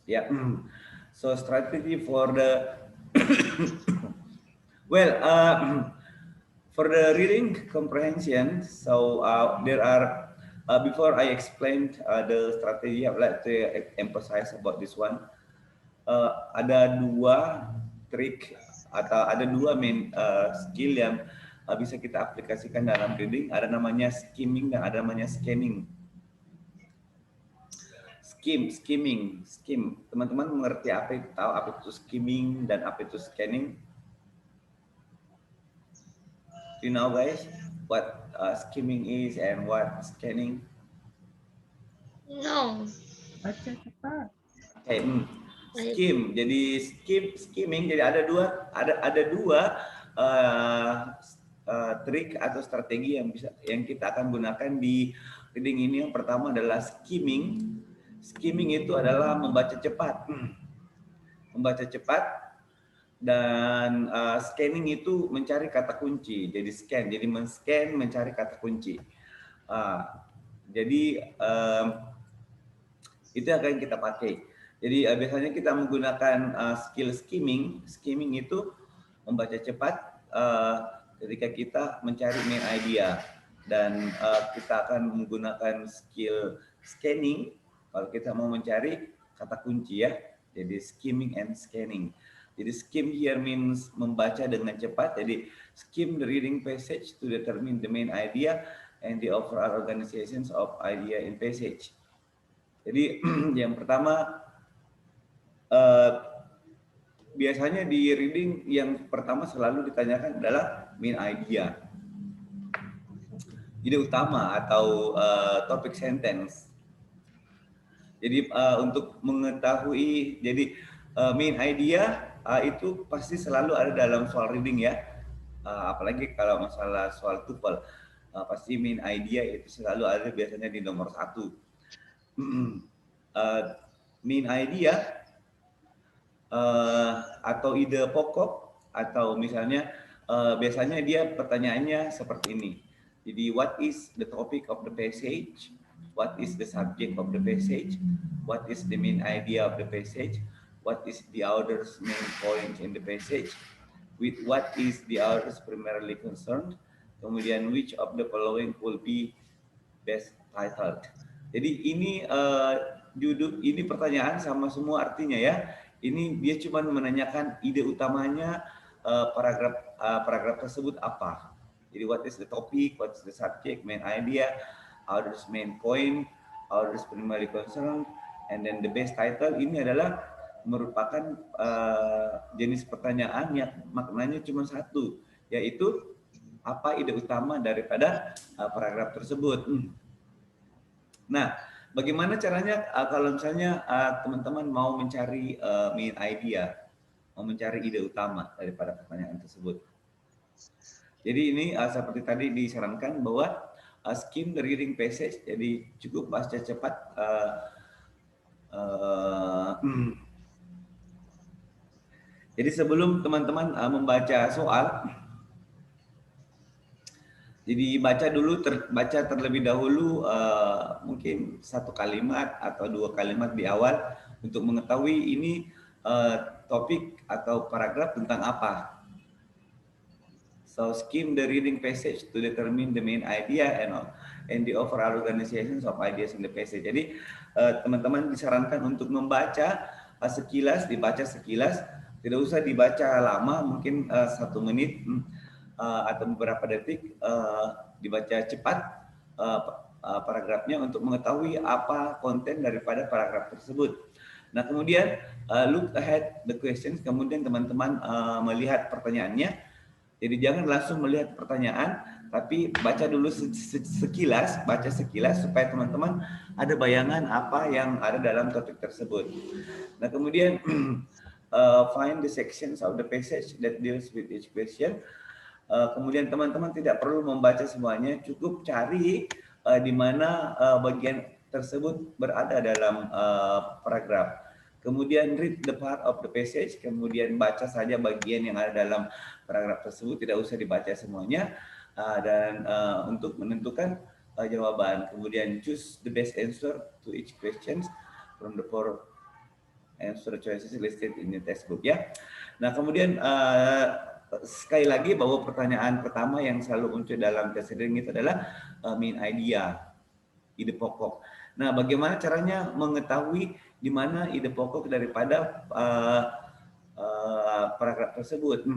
Yeah. So strategy for the well, for the reading comprehension. So there are before I explained the strategy, I'd like to emphasize about this one. Ada dua trik atau ada dua main skill yang bisa kita aplikasikan dalam reading. Ada namanya skimming dan ada namanya scanning. Skim. Teman-teman mengerti apa itu, tahu apa itu skimming dan apa itu scanning? Do you know guys what skimming is and what scanning? No. Baca cepat. Okay. Skim. Jadi skimming. Jadi ada dua uh, trik atau strategi yang kita akan gunakan di reading ini. Yang pertama adalah skimming. Skimming itu adalah membaca cepat. Membaca cepat. Dan scanning itu mencari kata kunci. Jadi scan. Jadi men-scan mencari kata kunci. Jadi itu yang akan kita pakai. Jadi biasanya kita menggunakan skill skimming. Skimming itu membaca cepat ketika kita mencari main idea. Dan kita akan menggunakan skill scanning kalau kita mau mencari kata kunci ya. Jadi skimming and scanning. Jadi skim here means membaca dengan cepat. Jadi skim the reading passage to determine the main idea and the overall organizations of idea in passage. Jadi yang pertama biasanya di reading yang pertama selalu ditanyakan adalah main idea, ide utama atau topik sentence. Jadi untuk mengetahui, jadi main idea itu pasti selalu ada dalam soal reading ya. Apalagi kalau masalah soal TOEFL, pasti main idea itu selalu ada biasanya di nomor 1. Main idea atau ide pokok atau misalnya biasanya dia pertanyaannya seperti ini. Jadi what is the topic of the passage? What is the subject of the passage? What is the main idea of the passage? What is the author's main point in the passage? With what is the author's primarily concerned? Kemudian which of the following will be best titled? Jadi ini judul ini pertanyaan sama semua artinya ya. Ini dia cuma menanyakan ide utamanya paragraf tersebut apa. Jadi what is the topic, what is the subject, main idea, author's main point, author's primary concern, and then the best title. Ini adalah merupakan jenis pertanyaan yang maknanya cuma satu, yaitu apa ide utama daripada paragraf tersebut. Nah, bagaimana caranya kalau misalnya teman-teman mau mencari main idea, mau mencari ide utama daripada pertanyaan tersebut. Jadi ini seperti tadi disarankan bahwa skim the reading passage, jadi cukup baca cepat. Jadi sebelum teman-teman membaca soal, jadi baca terlebih dahulu mungkin satu kalimat atau dua kalimat di awal untuk mengetahui ini topik atau paragraf tentang apa. So skim the reading passage to determine the main idea and the overall organizations of ideas in the passage. Jadi teman-teman disarankan untuk membaca dibaca sekilas, tidak usah dibaca lama, mungkin 1 menit. Atau beberapa detik, dibaca cepat paragrafnya untuk mengetahui apa konten daripada paragraf tersebut. Nah kemudian look ahead the questions, kemudian teman-teman melihat pertanyaannya. Jadi jangan langsung melihat pertanyaan, tapi baca dulu sekilas, supaya teman-teman ada bayangan apa yang ada dalam topik tersebut. Nah kemudian find the sections of the passage that deals with each question. Kemudian teman-teman tidak perlu membaca semuanya, cukup cari di mana bagian tersebut berada dalam paragraf. Kemudian read the part of the passage, kemudian baca saja bagian yang ada dalam paragraf tersebut, tidak usah dibaca semuanya. Dan untuk menentukan jawaban, kemudian choose the best answer to each question from the four answer choices listed in the textbook ya. Nah, kemudian sekali lagi bahwa pertanyaan pertama yang selalu muncul dalam tes reading itu adalah main idea, ide pokok. Nah, bagaimana caranya mengetahui di mana ide pokok daripada paragraf tersebut?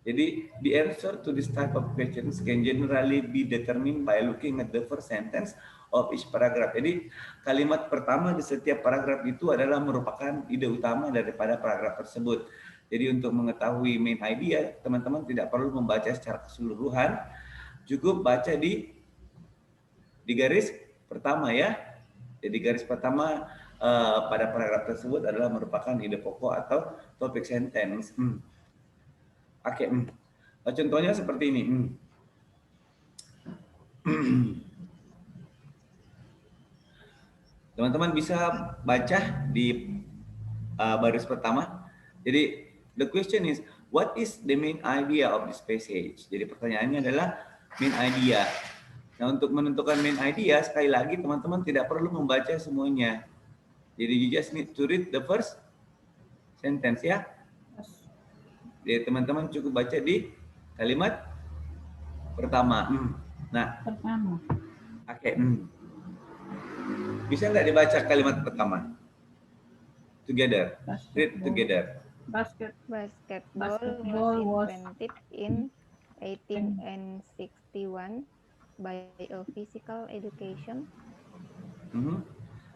Jadi, the answer to this type of questions can generally be determined by looking at the first sentence of each paragraph. Jadi, kalimat pertama di setiap paragraf itu adalah merupakan ide utama daripada paragraf tersebut. Jadi, untuk mengetahui main idea, teman-teman tidak perlu membaca secara keseluruhan, cukup baca di garis pertama ya. Jadi, garis pertama pada paragraf tersebut adalah merupakan ide pokok atau topik sentence. Oke, contohnya seperti ini. Teman-teman bisa baca di baris pertama. Jadi, the question is, what is the main idea of this passage? Jadi, pertanyaannya adalah main idea. Nah, untuk menentukan main idea, sekali lagi teman-teman tidak perlu membaca semuanya. Jadi, you just need to read the first sentence ya. Jadi, teman-teman cukup baca di kalimat pertama. Nah, Pertama. oke. Bisa nggak dibaca kalimat pertama? Together. Read together. Basketball was invented in 1861 by a physical education.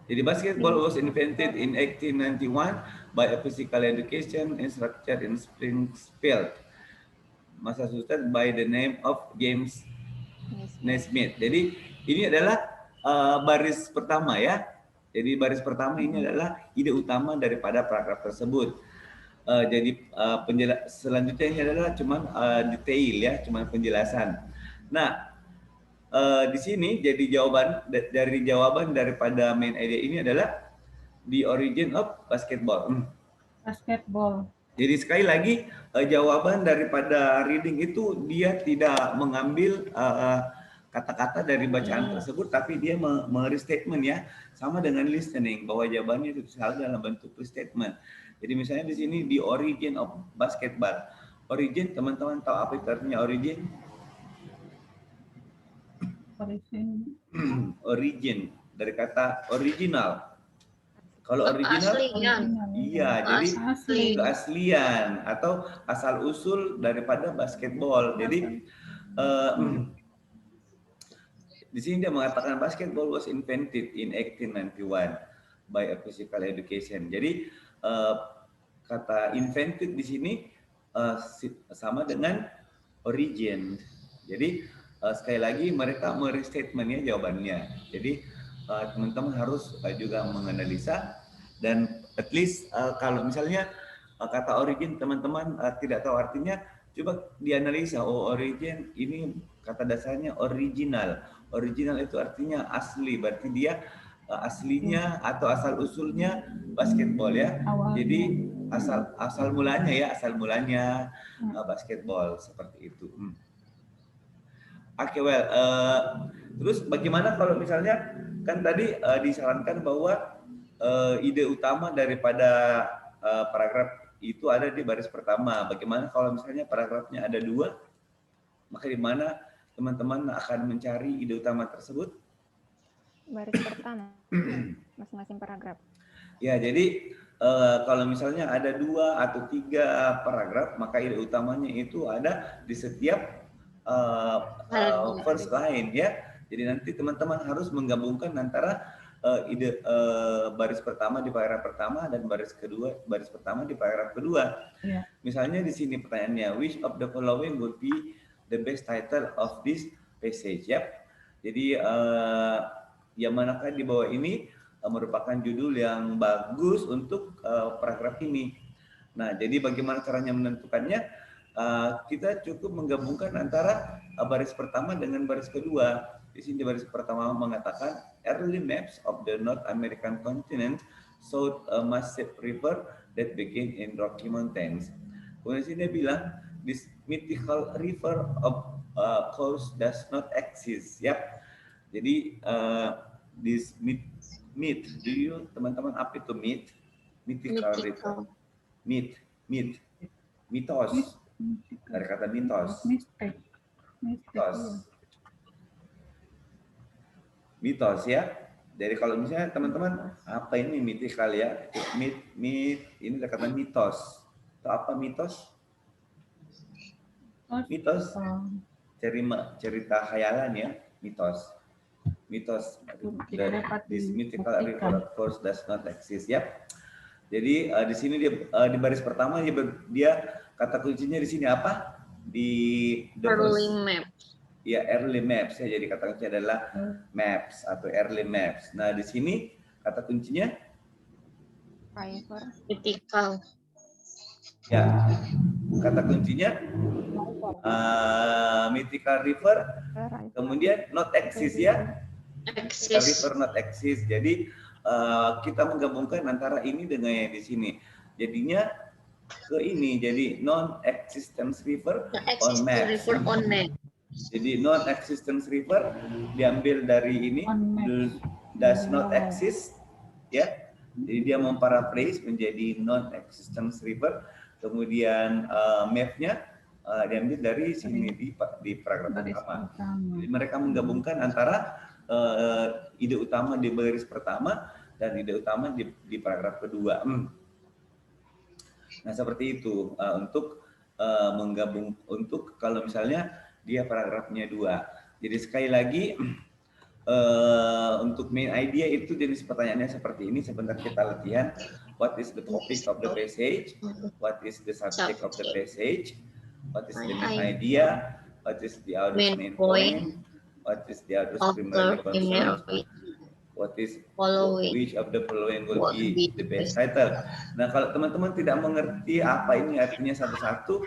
Jadi basketball was invented in 1891 by a physical education instructor in Springfield, Massachusetts by the name of James Naismith. Jadi ini adalah baris pertama ya. Jadi baris pertama ini adalah ide utama daripada paragraf tersebut. Jadi selanjutnya ini adalah cuman detail ya, cuman penjelasan. Nah, di sini jadi jawaban daripada main idea ini adalah the origin of basketball. Basketball. Jadi sekali lagi jawaban daripada reading itu dia tidak mengambil kata-kata dari bacaan tersebut, tapi dia restatement ya, sama dengan listening bahwa jawabannya itu selalu dalam bentuk restatement. Jadi misalnya di sini the origin of basketball. Origin, teman-teman tahu apa itu artinya origin? Origin dari kata original. Kalau original, iya, jadi keaslian atau asal usul daripada basketball. Jadi di sini dia mengatakan basketball was invented in 1891 by a physical education. Jadi kata invented di sini sama dengan origin. Jadi sekali lagi mereka merestatementnya jawabannya. Jadi teman-teman harus juga menganalisa dan at least kalau misalnya kata origin teman-teman tidak tahu artinya, coba dianalisa. Oh, origin ini kata dasarnya original. Original itu artinya asli, berarti dia aslinya atau asal usulnya basketball ya. Jadi asal mulanya basketball seperti itu. Oke, well, terus bagaimana kalau misalnya kan tadi disarankan bahwa ide utama daripada paragraf itu ada di baris pertama. Bagaimana kalau misalnya paragrafnya ada 2, maka di mana teman-teman akan mencari ide utama tersebut? Baris pertama, masing-masing paragraf. Ya, jadi kalau misalnya ada 2 atau 3 paragraf, maka ide utamanya itu ada di setiap first line ya. Jadi nanti teman-teman harus menggabungkan antara ide baris pertama di paragraf pertama dan baris pertama di paragraf kedua. Yeah. Misalnya di sini pertanyaannya, which of the following would be the best title of this passage? Yep. Jadi yang manakah di bawah ini merupakan judul yang bagus untuk paragraf ini. Nah, jadi bagaimana caranya menentukannya? Kita cukup menggabungkan antara baris pertama dengan baris kedua. Di sini baris pertama mengatakan early maps of the North American continent showed a massive river that began in Rocky Mountains. Kemudian sini dia bilang this mythical river of course does not exist. Yap. Jadi this myth, do you teman-teman apa itu myth? Mythical river. Mitos. Dari kata mitos. Mitos ya. Jadi kalau misalnya teman-teman apa ini mythical ya? Ini dari kata mitos. Atau apa mitos? Mitos cerita khayalan ya, mitos. This mythical river of course does not exist ya. Jadi di sini di baris pertama dia kata kuncinya di sini apa? Di early maps. Ya, early maps ya. Jadi kata kuncinya adalah maps atau early maps. Nah, di sini kata kuncinya Mythical. Ya, kata kuncinya mythical river, kemudian not exist ya. Mythical river not exist. Jadi kita menggabungkan antara ini dengan yang di sini. Jadinya ke ini, jadi non-existence river on maps. Jadi non-existence river diambil dari ini does not exist, ya. Jadi dia memparaphrase menjadi non-existence river. Kemudian map-nya diambil dari sini di paragraf pertama. Jadi mereka menggabungkan antara ide utama di baris pertama dan ide utama di paragraf kedua. Nah seperti itu untuk menggabung untuk kalau misalnya dia paragrafnya 2. Jadi sekali lagi untuk main idea itu jenis pertanyaannya seperti ini. Sebentar kita latihan. What is the topic of the passage? What is the subject of the passage? What is the main idea? What is the author's main point? What is the author's primary concern? What is which of the following will be the best title? Nah, kalau teman-teman tidak mengerti apa ini artinya satu-satu,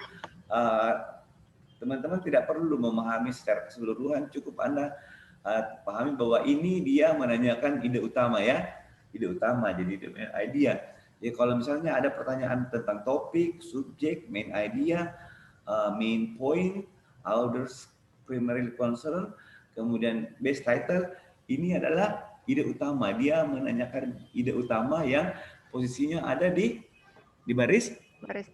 teman-teman tidak perlu memahami secara keseluruhan, cukup Anda pahami bahwa ini dia menanyakan ide utama ya, ide utama, jadi the main idea. Jadi kalau misalnya ada pertanyaan tentang topik, subjek, main idea, main point, author's primary concern, kemudian best title, ini adalah ide utama. Dia menanyakan ide utama yang posisinya ada di baris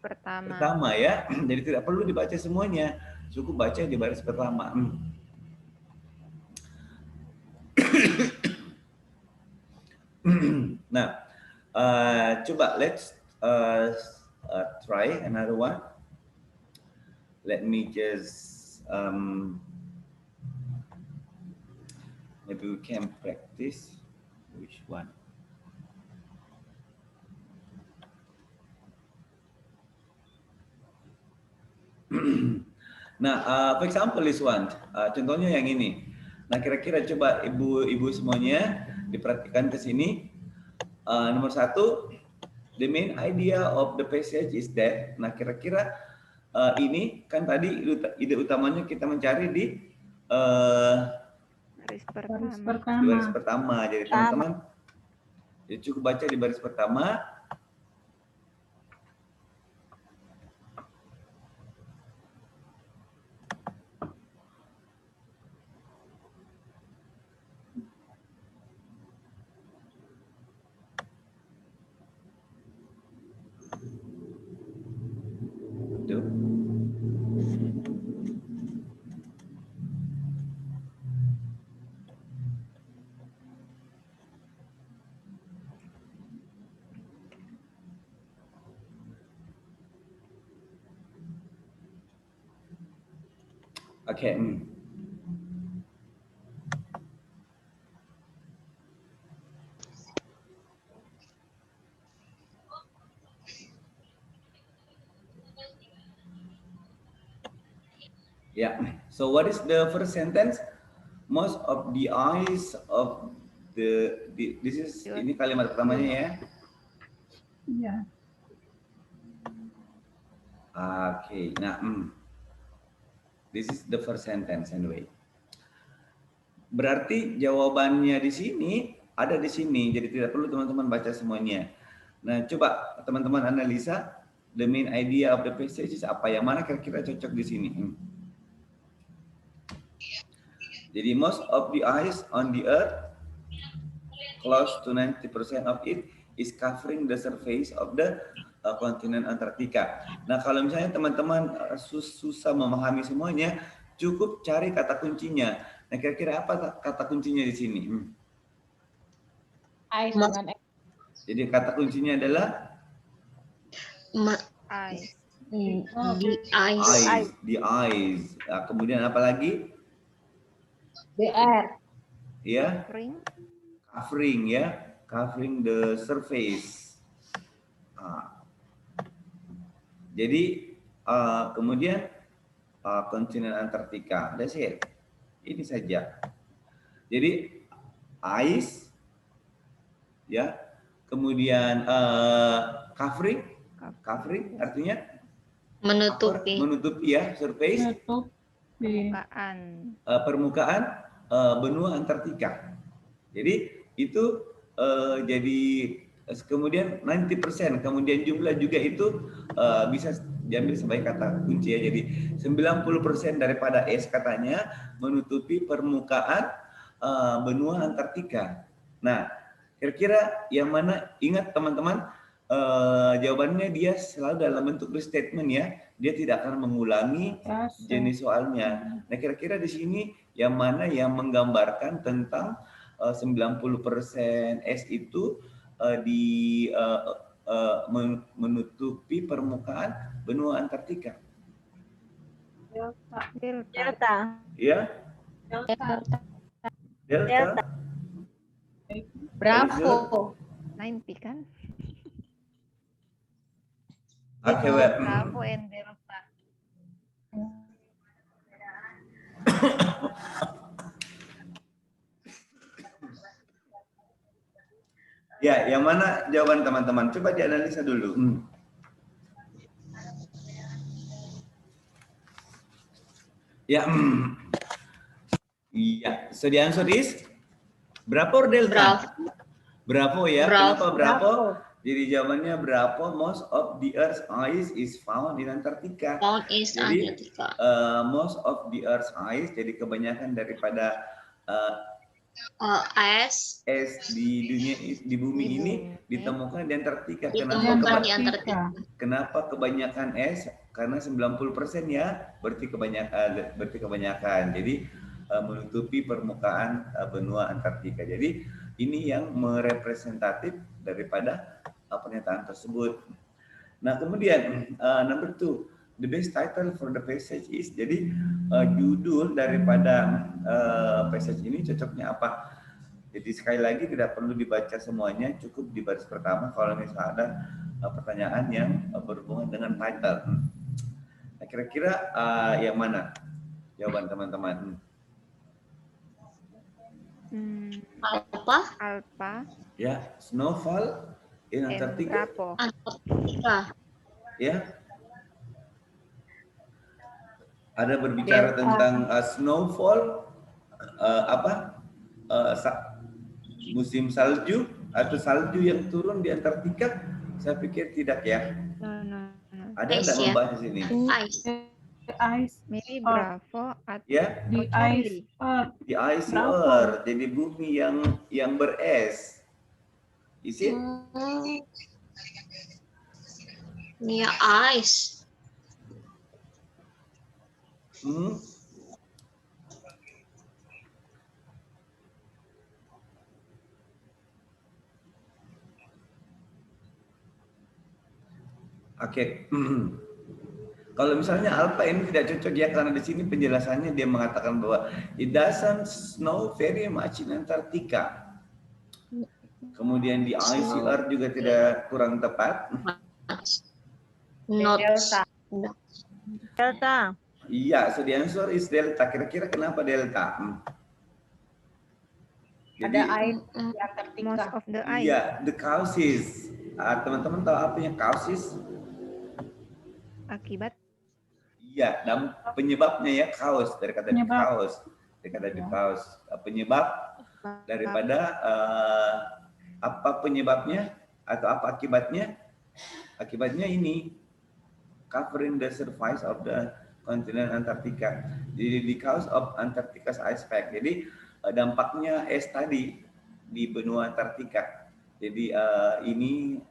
pertama ya. Jadi tidak perlu dibaca semuanya, cukup baca di baris pertama. Nah, coba let's try another one. Let me just maybe we can practice which one. Nah, for example this one, contohnya yang ini. Nah, kira-kira coba ibu-ibu semuanya diperhatikan ke sini. Nomor 1, the main idea of the passage is that. Nah, kira-kira ini kan tadi ide utamanya kita mencari di baris pertama. Jadi teman-teman cukup baca di baris pertama. Okay. Yeah. So what is the first sentence? Most of the eyes of this is ini kalimat pertamanya ya. Iya. Okay. Nah, this is the first sentence anyway. Berarti jawabannya di sini ada di sini. Jadi tidak perlu teman-teman baca semuanya. Nah, coba teman-teman analisa the main idea of the passage apa yang mana kira-kira cocok di sini. Jadi most of the eyes on the earth, close to 90% of it, is covering the surface of the continent Antartika. Nah, kalau misalnya teman-teman susah memahami semuanya, cukup cari kata kuncinya. Nah, kira-kira apa kata kuncinya di sini? Ice dengan X. Jadi kata kuncinya adalah Ice. The ice. The ice. Nah, kemudian apa lagi? BR. Ya, Covering. covering ya, covering the surface. Nah, jadi kemudian kontinen Antartika. That's it. Ini saja. Jadi ice, ya, kemudian covering artinya menutupi ya, surface, permukaan benua Antartika. Jadi itu jadi kemudian 90%, kemudian jumlah juga itu bisa diambil sebagai kata kunci ya. Jadi 90% daripada es katanya menutupi permukaan benua Antartika. Nah, kira-kira yang mana? Ingat teman-teman, jawabannya dia selalu dalam bentuk statement ya. Dia tidak akan mengulangi jenis soalnya. Nah, kira-kira di sini yang mana yang menggambarkan tentang 90% es itu menutupi permukaan benua Antartika? Delta. Ya? Delta. Bravo. 90 kan? Oke, Bravo and Delta. Ya, yang mana jawaban teman-teman? Coba dianalisa dulu. Ya, iya. So the answer is Bravo or Delta? Bravo ya. Kenapa Bravo? Jadi jawabannya Bravo. Most of the Earth's ice is found in Antarctica. Jadi most of the Earth's ice, jadi kebanyakan daripada es di dunia, di bumi ini ditemukan di Antartika. Kenapa kebanyakan es? Karena 90% ya, berarti kebanyakan. Jadi menutupi permukaan benua Antartika. Jadi ini yang merepresentatif daripada pernyataan tersebut. Nah, kemudian number 2, the best title for the passage is, jadi judul daripada passage ini cocoknya apa? Jadi sekali lagi tidak perlu dibaca semuanya, cukup di baris pertama kalau misalnya ada pertanyaan yang berhubungan dengan title. Nah, kira-kira yang mana jawaban teman-teman? Alpha. Ya, snowfall in Antartika. Ya. Ada berbicara tentang snowfall, musim salju atau salju yang turun di Antartika? Saya pikir tidak ya. No. Ada yang tidak membahas di sini? Ice. Maybe Bravo atau ya? The ice. The icy earth, jadi bumi yang beres. Is it? Yeah, ice. Oke. Kalau misalnya alpha ini tidak cocok ya, karena di sini penjelasannya dia mengatakan bahwa it doesn't snow very much in Antarctica. Kemudian di icy earth juga tidak kurang tepat. Delta. Iya, so the answer is Delta. Kira-kira kenapa Delta? Jadi, ada ice di Antartika. Most of the ice. Iya, the causes. Teman-teman tahu apa yang causes? Akibat. Iya, dan penyebabnya ya, cause, dari kata cause. Dari kata cause. Penyebab daripada apa penyebabnya atau apa akibatnya? Akibatnya ini, covering the surface of the continent Antarctica. Jadi the cause of Antarctica's ice pack. Jadi dampaknya es tadi di benua Antartika. Jadi ini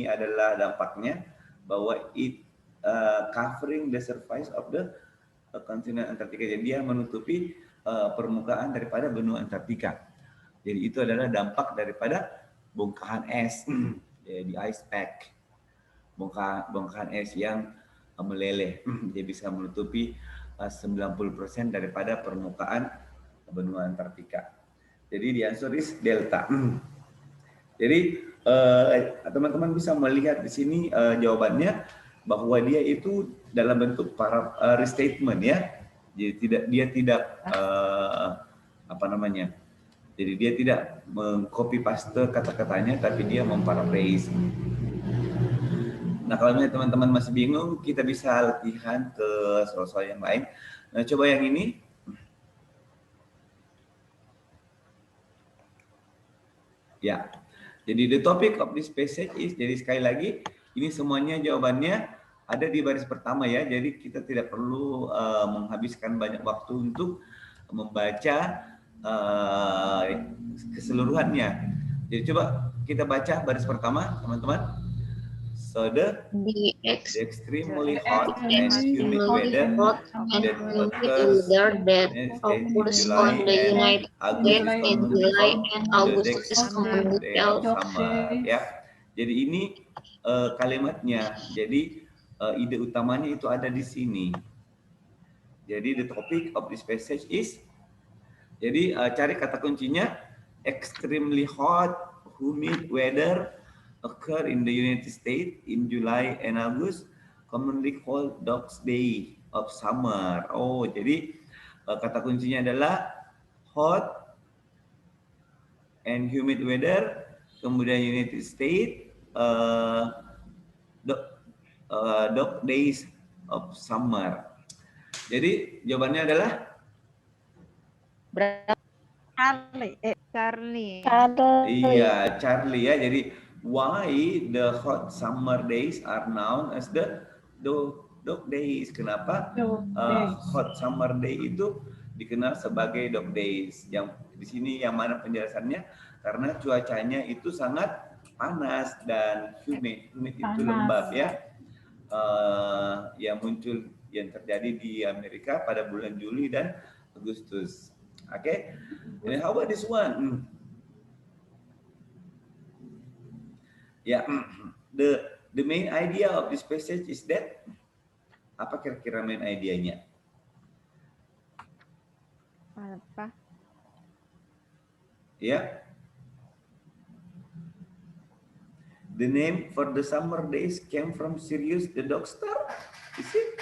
adalah dampaknya bahwa it covering the surface of the continent Antartika. Jadi dia menutupi permukaan daripada benua Antartika. Jadi itu adalah dampak daripada bongkahan es, di ice pack, bongkahan es yang meleleh. Dia bisa menutupi 90% daripada permukaan benua Antartika. Jadi the answer is delta. Jadi teman-teman bisa melihat di sini jawabannya bahwa dia itu dalam bentuk restatement ya. Jadi dia tidak Jadi dia tidak mengcopy paste kata-katanya, tapi dia memparaphrase. Nah, kalau misalnya teman-teman masih bingung, kita bisa latihan ke soal-soal yang lain. Nah, coba yang ini. Ya, jadi the topic of this passage is, jadi sekali lagi, ini semuanya jawabannya ada di baris pertama ya. Jadi kita tidak perlu menghabiskan banyak waktu untuk membaca keseluruhannya. Jadi coba kita baca baris pertama, teman-teman. So the extremely hot and humid weather that occurs that occurs on the United States in July and August is commonly called summer. Ya, jadi ini kalimatnya. Jadi ide utamanya itu ada di sini. Jadi the topic of this passage is. Jadi cari kata kuncinya extremely hot, humid weather occur in the United States in July and August, commonly called Dog's Day of Summer. Oh, jadi kata kuncinya adalah hot and humid weather, kemudian United States, Dog Days of Summer. Jadi jawabannya adalah Charlie. Iya, Charlie ya. Jadi why the hot summer days are known as the dog days? Kenapa hot summer day itu dikenal sebagai dog days? Yang di sini yang mana penjelasannya? Karena cuacanya itu sangat panas dan humid. Humid itu lembab ya. Yang muncul yang terjadi di Amerika pada bulan Juli dan Agustus. Okay, and how about this one? Yeah, the main idea of this passage is that, apa kira-kira main idenya? Apa? Yeah. The name for the summer days came from Sirius the dog star. Is it?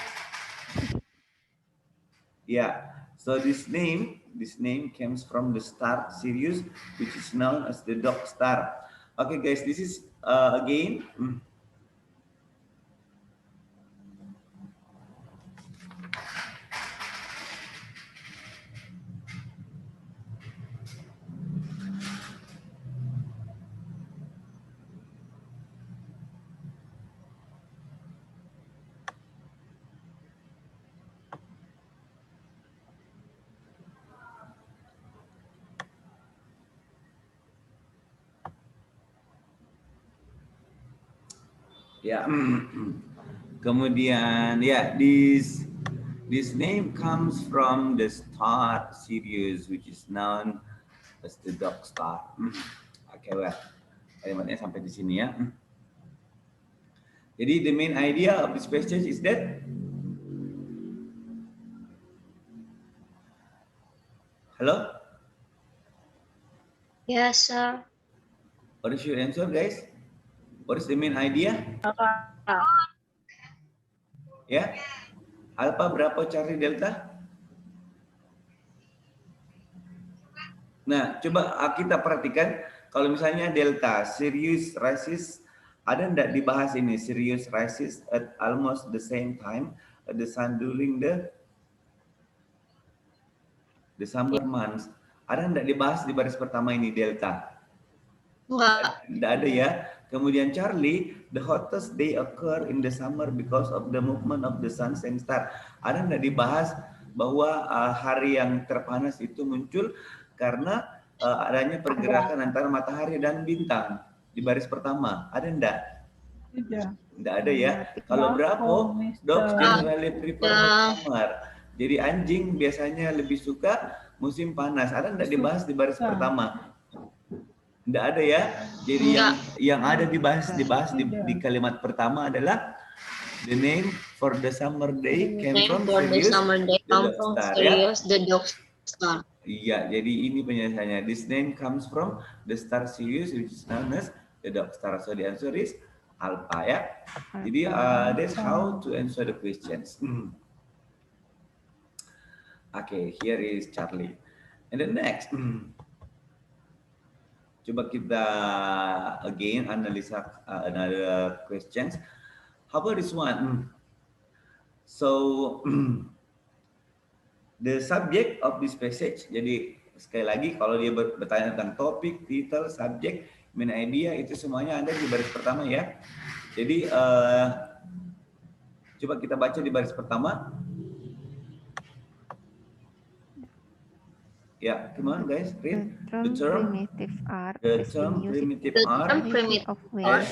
Yeah. So this name comes from the star Sirius, which is known as the dog star. Okay, guys, this is again. Ya, kemudian ya, this name comes from the star Sirius, which is known as the dog star. Oke, well, kalimatnya sampai di sini ya. Jadi the main idea of this passage is that, hello? Yes, sir. What is your answer, guys? What is the main idea? Ya, alpha berapa Charlie delta? Nah, coba kita perhatikan kalau misalnya delta Sirius rises, ada enggak dibahas ini Sirius rises at almost the same time at the sun during the summer months. Ada enggak dibahas di baris pertama ini delta? Enggak ada ya. Kemudian Charlie, the hottest day occur in the summer because of the movement of the sun and star. Ada enggak dibahas bahwa hari yang terpanas itu muncul karena adanya pergerakan antara matahari dan bintang di baris pertama. Ada enggak? Tidak. Enggak ada ya. Kalau Bravo, dogs generally prefer hot summer. Jadi anjing biasanya lebih suka musim panas. Ada enggak dibahas di baris pertama? Enggak ada ya. Jadi yang ada dibahas di kalimat pertama adalah the name for the summer day came from Sirius, the dog star. Iya, jadi ini penjelasannya. This name comes from the star Sirius, which is known as the dog star. So the answer is Alpha ya. Jadi that's how to answer the questions. Okay, here is Charlie. And then next, coba kita again analisa another questions. How about this one? So the subject of this passage. Jadi sekali lagi kalau dia bertanya tentang topik, title, subject, main idea itu semuanya ada di baris pertama ya. Jadi coba kita baca di baris pertama. Yeah, come on guys, read. The term primitive art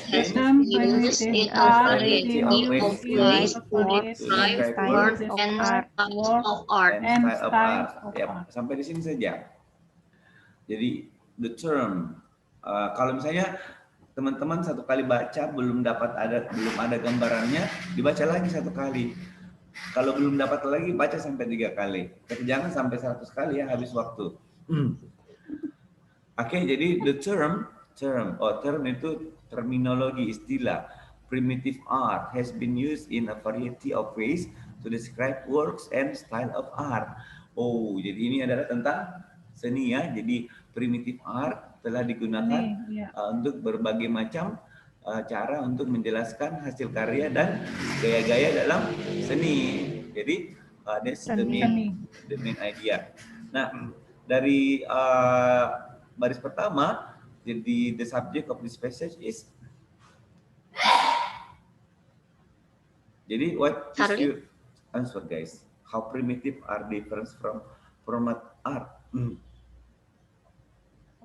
has been used in a variety of ways to describe words and styles of art. Ya, sampai di sini saja. Jadi the term, kalau misalnya teman-teman satu kali baca belum ada gambarannya, dibaca lagi satu kali. Kalau belum dapat lagi, baca sampai 3 kali. Jangan sampai 100 kali ya, habis waktu. Oke, jadi the term itu terminologi, istilah. Primitive art has been used in a variety of ways to describe works and style of art. Oh, jadi ini adalah tentang seni ya. Jadi primitive art telah digunakan untuk berbagai macam cara untuk menjelaskan hasil karya dan gaya-gaya dalam seni. Jadi that's the main idea. Nah, dari baris pertama, jadi the subject of this passage is. Jadi what is your answer guys? How primitive are different from art?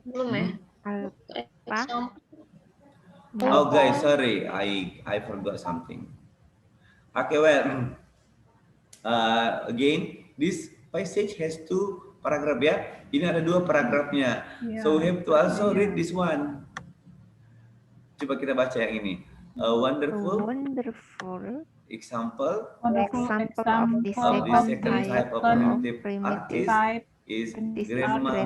Belum ya? Oh guys, sorry, I forgot something. Okay, well, again, this passage has 2 paragraph ya. Ini ada 2 paragrafnya. So we have to also read this one. Coba kita baca yang ini. A wonderful example of the second type of primitive artist is Grandma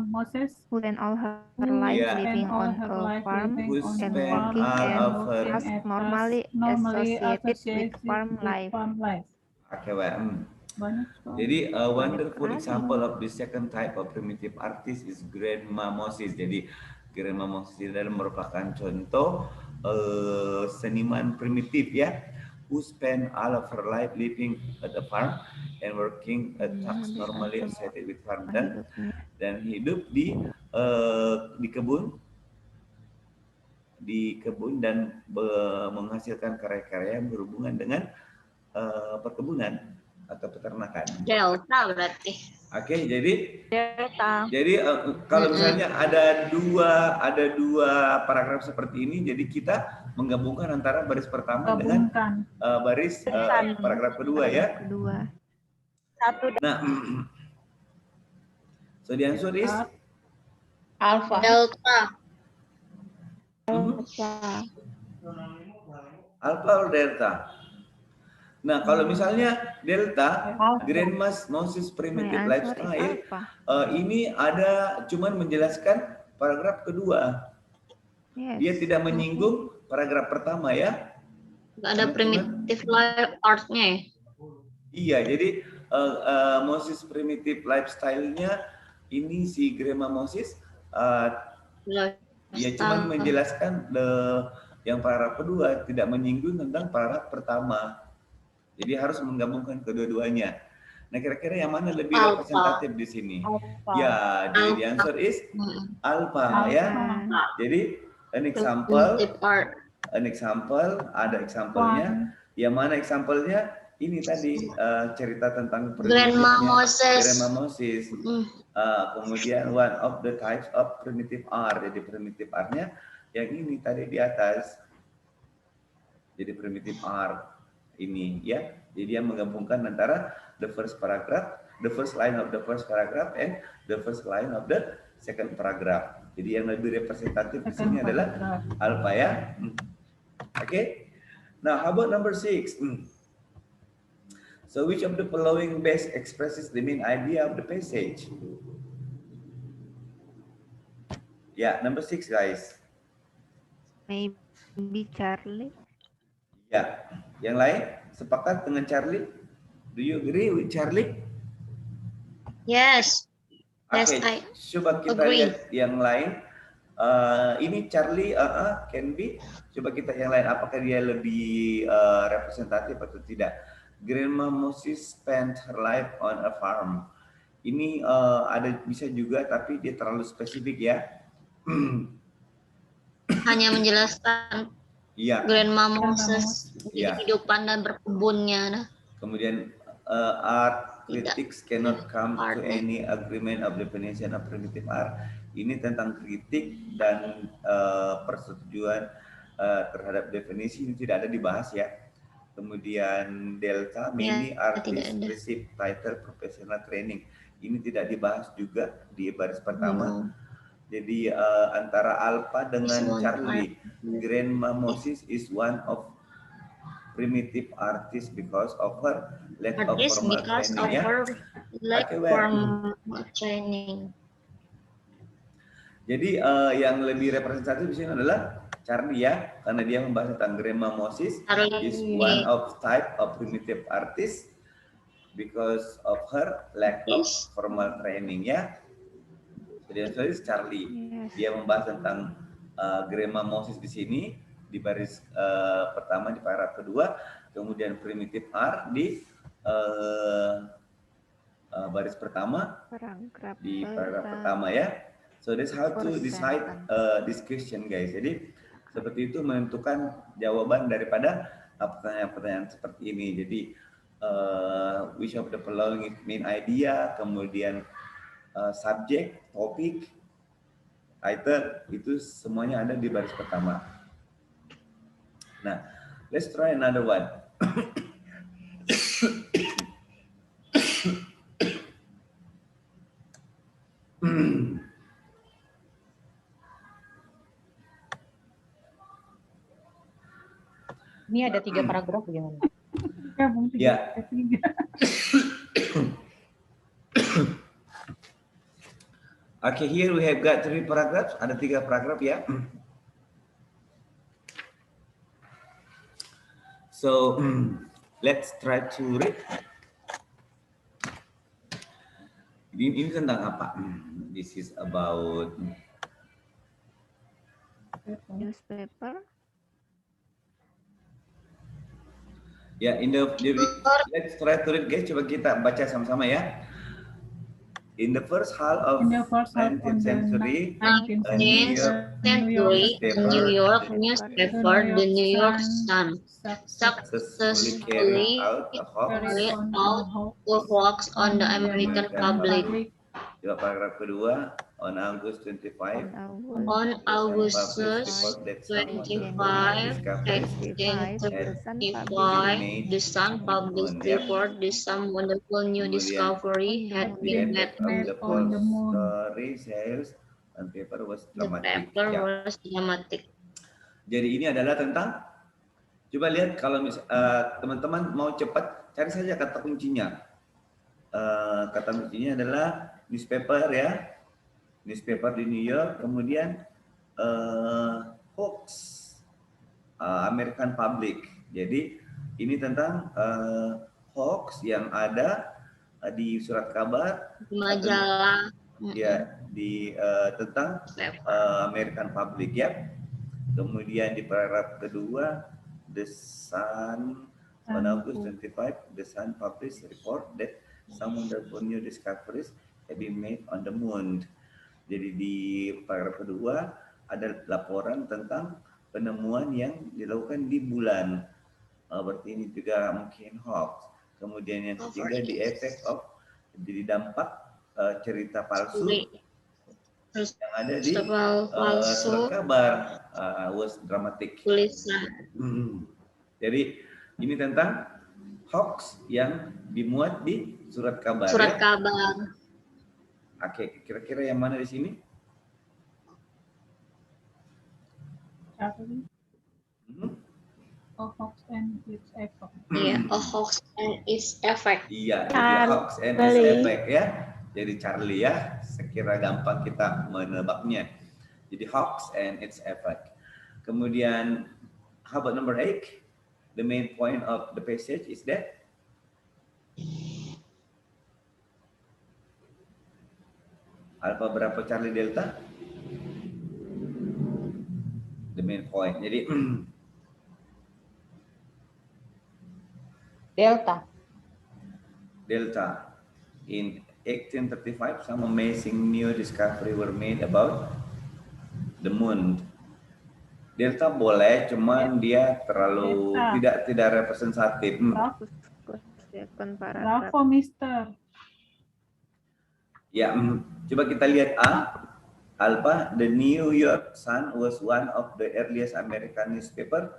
Moses, who spent all her life living on a farm and working and was normally associated with farm life. Okay, well, jadi a wonderful example of the second type of primitive artist is Grandma Moses. Jadi Grandma Moses adalah merupakan contoh seniman primitif ya, who spent all of her life living at a farm and working at tasks normally associated with farm, dan hidup di kebun dan menghasilkan karya-karya yang berhubungan dengan perkebunan atau peternakan. Delta berarti. Oke, jadi kalau misalnya ada dua paragraf seperti ini, jadi kita menggabungkan antara baris pertama dengan baris paragraf kedua ya. Nah, so the answer is Alpha. Delta. Alpha or Delta? Nah, kalau misalnya Delta, Grandma Moses Primitive Lifestyle, ini ada cuman menjelaskan paragraf kedua. Dia tidak menyinggung paragraf pertama ya. Nggak ada primitive life art-nya ya? Iya, jadi Moses Primitive Lifestyle-nya ini si Grandma Moses dia cuma menjelaskan yang paragraf kedua, tidak menyinggung tentang paragraf pertama. Jadi harus menggabungkan kedua-duanya. Nah, kira-kira yang mana lebih representatif di sini? Ya, jadi the answer is Alpha ya. Jadi an example, ada example-nya. Yang mana example-nya? ini tadi cerita tentang Grandma Moses. Kemudian one of the types of primitive art. Jadi primitive art-nya yang ini tadi di atas. Jadi primitive art ini ya. Jadi dia menggabungkan antara the first paragraph, the first line of the first paragraph and the first line of the second paragraph. Jadi yang lebih representatif di sini adalah alpha ya. Okay. Now how about number 6? So which of the following best expresses the main idea of the passage? Yeah, number 6 guys. Maybe Charlie. Ya, yang lain sepakat dengan Charlie? Do you agree with Charlie? Yes. Oke, Yes, coba kita agree. lihat yang lain. Ini Charlie, can be. Coba kita yang lain, apakah dia lebih representatif atau tidak? Grandma Moses spent her life on a farm. Ini ada bisa juga, tapi dia terlalu spesifik ya. Hanya menjelaskan Grandma Moses kehidupan dan berkebunnya. Kemudian art critics cannot come to any agreement of definition of primitive art. Ini tentang kritik dan persetujuan terhadap definisi ini tidak ada dibahas ya. Kemudian delta mini artist receive title professional training. Ini tidak dibahas juga di baris pertama. Jadi antara Alpha dengan Charlie, Grandma Moses is one of primitive artist because of her lack of formal training. Jadi yang lebih representatif di sini adalah Charlie ya, karena dia membahas tentang Grandma Moses is one of type of primitive artist because of her lack of formal training ya. Jadi Charlie, dia membahas tentang Grandma Moses di sini di baris pertama di paragraf kedua, kemudian primitive art di baris pertama di paragraf pertama ya. So that's how to decide this question guys. Jadi seperti itu menentukan jawaban daripada pertanyaan-pertanyaan seperti ini. Jadi which of the following main idea, kemudian subjek, topik, title, itu semuanya ada di baris pertama. Nah, let's try another one. Ini ada 3 paragraf bagaimana? Ya. Okay, here we have got 3 paragraphs. Ada 3 paragraf ya. So let's try to read. Ini tentang apa? This is about newspaper. Ya, let's try to read guys. Coba kita baca sama-sama ya. In the first half of 19th century, New York newspaper, the New York Sun, successfully carried out a hoax on the American public. Coba paragraf kedua, on August 25, the Sun published report that some wonderful new discovery had been made on the moon. The paper was dramatic. Jadi ini adalah tentang, coba lihat kalau teman-teman mau cepat, cari saja kata kuncinya. Kata kuncinya adalah newspaper ya, newspaper di New York, kemudian hoax, American public. Jadi ini tentang hoax yang ada di surat kabar, majalah, ya di tentang American public ya. Kemudian di paragraf kedua, The Sun on August 25, The Sun published report that some wonderful new discoveries have been made on the moon. Jadi di paragraf kedua ada laporan tentang penemuan yang dilakukan di bulan. Berarti ini juga mungkin hoax. Kemudian yang ketiga the effect of, jadi dampak cerita palsu yang ada di surat kabar, was dramatic. Jadi ini tentang hoax yang dimuat di surat kabar. Surat ya? kabar. Oke, kira-kira yang mana di sini? A hoax and its effect. Iya, a hoax and its effect. Iya, jadi hoax and its effect ya. Jadi Charlie ya, sekira gampang kita menebaknya. Jadi hoax and its effect. Kemudian, how about number 8? The main point of the passage is that alpha berapa Charlie delta? The main point. Jadi delta. In 1835, some amazing new discovery were made about the moon. Delta boleh, cuman dia terlalu tidak representatif. Bravo, Mister. Ya, coba kita lihat A. Alpha, the New York Sun was one of the earliest American newspaper.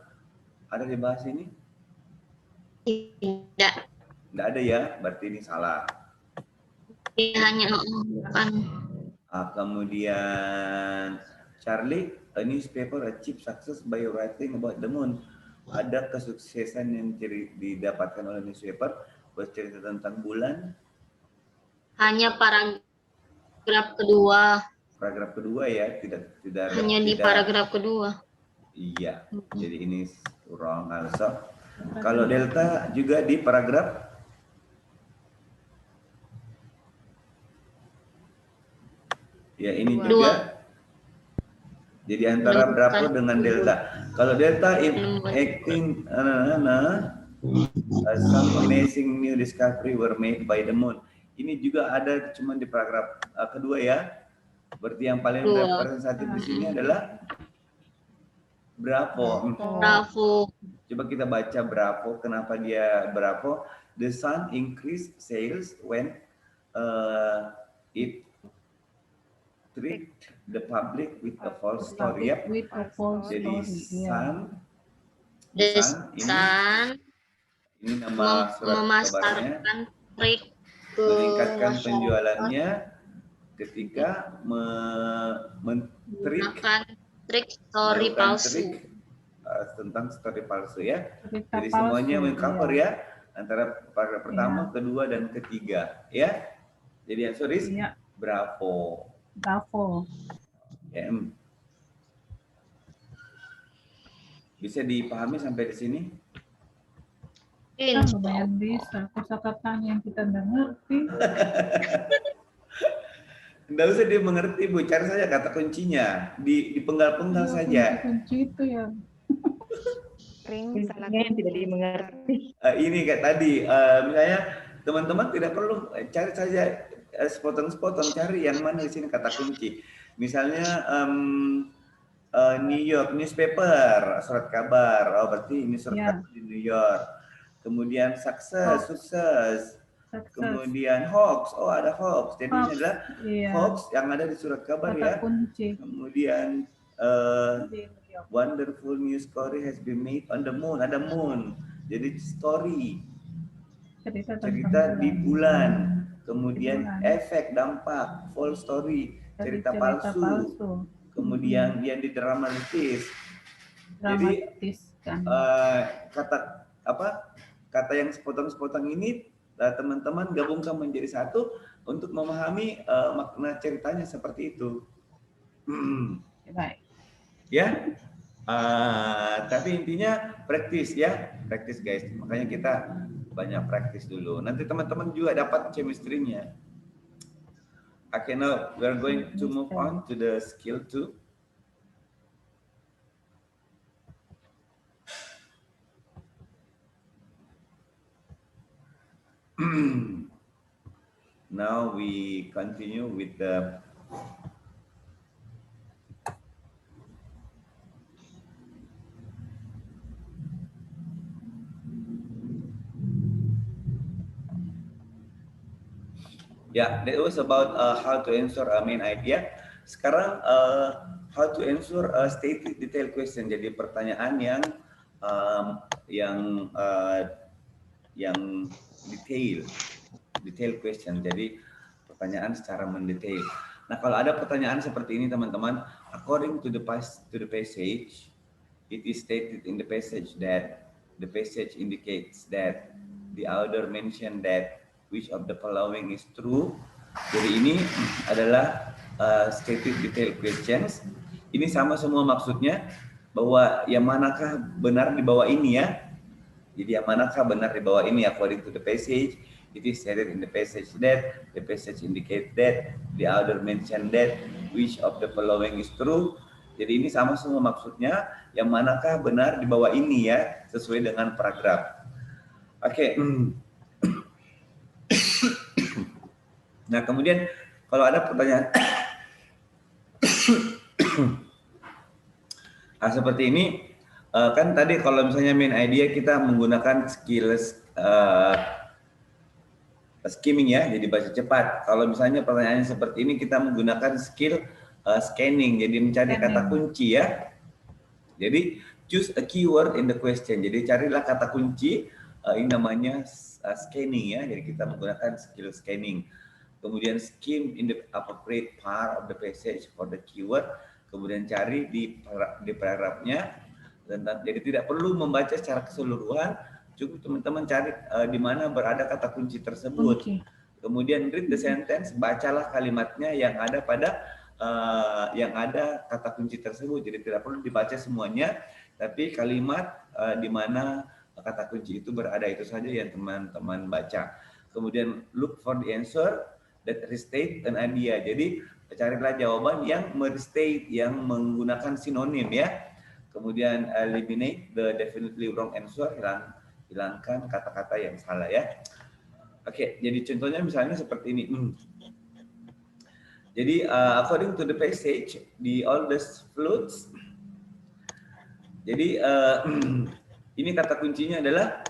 Ada dibahas ini? Tidak. Tidak ada ya, berarti ini salah. Dia hanya bukan. Kemudian Charlie, a newspaper achieved success by writing about the moon. Ada kesuksesan yang didapatkan oleh newspaper bercerita tentang bulan. Hanya paragraf kedua. Paragraf kedua ya, tidak hanya di paragraf kedua. Iya, jadi ini wrong also. Kalau delta juga di paragraf ya ini juga. Jadi antara berapa dengan delta? Kalau delta in 18 some amazing new discovery were made by the moon. Ini juga ada cuma di paragraf kedua ya. Berarti yang paling representatif di sini adalah Bravo. Bravo. Coba kita baca Bravo. Kenapa dia Bravo? The sun increased sales when it tricked the public with a false story. Yep. Jadi sun, ini nama surat kabarnya, meningkatkan penjualannya ketika trik story palsu. Tentang story palsu ya. Jadi semuanya mengcover ya antara paragraf pertama, kedua dan ketiga ya. Jadi yang tulis Bravo. Bravo. Ya. Bisa dipahami sampai di sini? Lumayan bisa. Kosakata yang kita nggak ngerti. Nggak usah dia mengerti, Bu. Cari saja kata kuncinya. Dipenggal-penggal saja. Kunci itu ya. Yang tidak dimengerti. Ini kayak tadi, misalnya teman-teman tidak perlu cari saja sepotong-sepotong, cari yang mana di sini kata kunci. Misalnya New York newspaper, surat kabar. Oh, berarti ini surat kabar di New York. Kemudian sukses. Kemudian hoax. Oh, ada hoax. Jadi ini adalah hoax yang ada di surat kabar ya. Kunci. Kemudian wonderful news story has been made on the moon. Ada moon. Jadi story. Cerita di bulan. Kemudian efek, dampak, false story, cerita palsu. Kemudian yang didramatis. Jadi kata yang sepotong-sepotong ini teman-teman gabungkan menjadi satu untuk memahami makna ceritanya seperti itu. Baik. Ya. Tapi intinya praktis ya, praktis guys. Makanya kita banyak praktis dulu. Nanti teman-teman juga dapat chemistry-nya. Okay, now we are going to move on to the skill 2. Now we continue with the Ya, that was about how to answer a main idea. Sekarang how to answer a stated detailed question. Jadi pertanyaan yang detail question. Jadi pertanyaan secara mendetail. Nah, kalau ada pertanyaan seperti ini teman-teman, according to the passage, it is stated in the passage that the passage indicates that the author mentioned that which of the following is true. Jadi ini adalah stated detailed questions. Ini sama semua maksudnya, bahwa yang manakah benar di bawah ini ya. Jadi yang manakah benar di bawah ini according to the passage. It is stated in the passage that the passage indicates that the author mentioned that which of the following is true. Jadi ini sama semua maksudnya, yang manakah benar di bawah ini ya, sesuai dengan paragraf. Oke. Nah, kemudian kalau ada pertanyaan seperti ini, kan tadi kalau misalnya main idea kita menggunakan skills skimming ya, jadi baca cepat. Kalau misalnya pertanyaannya seperti ini, kita menggunakan skill scanning, jadi mencari kata kunci ya. Jadi choose a keyword in the question. Jadi carilah kata kunci, ini namanya scanning ya. Jadi kita menggunakan skill scanning. Kemudian skim in the appropriate part of the passage for the keyword. Kemudian cari di paragrafnya. Jadi tidak perlu membaca secara keseluruhan. Cukup teman-teman cari di mana berada kata kunci tersebut. Kemudian read the sentence, bacalah kalimatnya yang ada pada kata kunci tersebut. Jadi tidak perlu dibaca semuanya, tapi kalimat di mana kata kunci itu berada itu saja yang teman-teman baca. Kemudian look for the answer that restate an idea. Jadi carilah jawaban yang merestate, yang menggunakan sinonim ya. Kemudian eliminate the definitely wrong answer, hilangkan kata-kata yang salah ya. Oke, jadi contohnya misalnya seperti ini. Jadi according to the passage, the oldest flutes. Jadi ini kata kuncinya adalah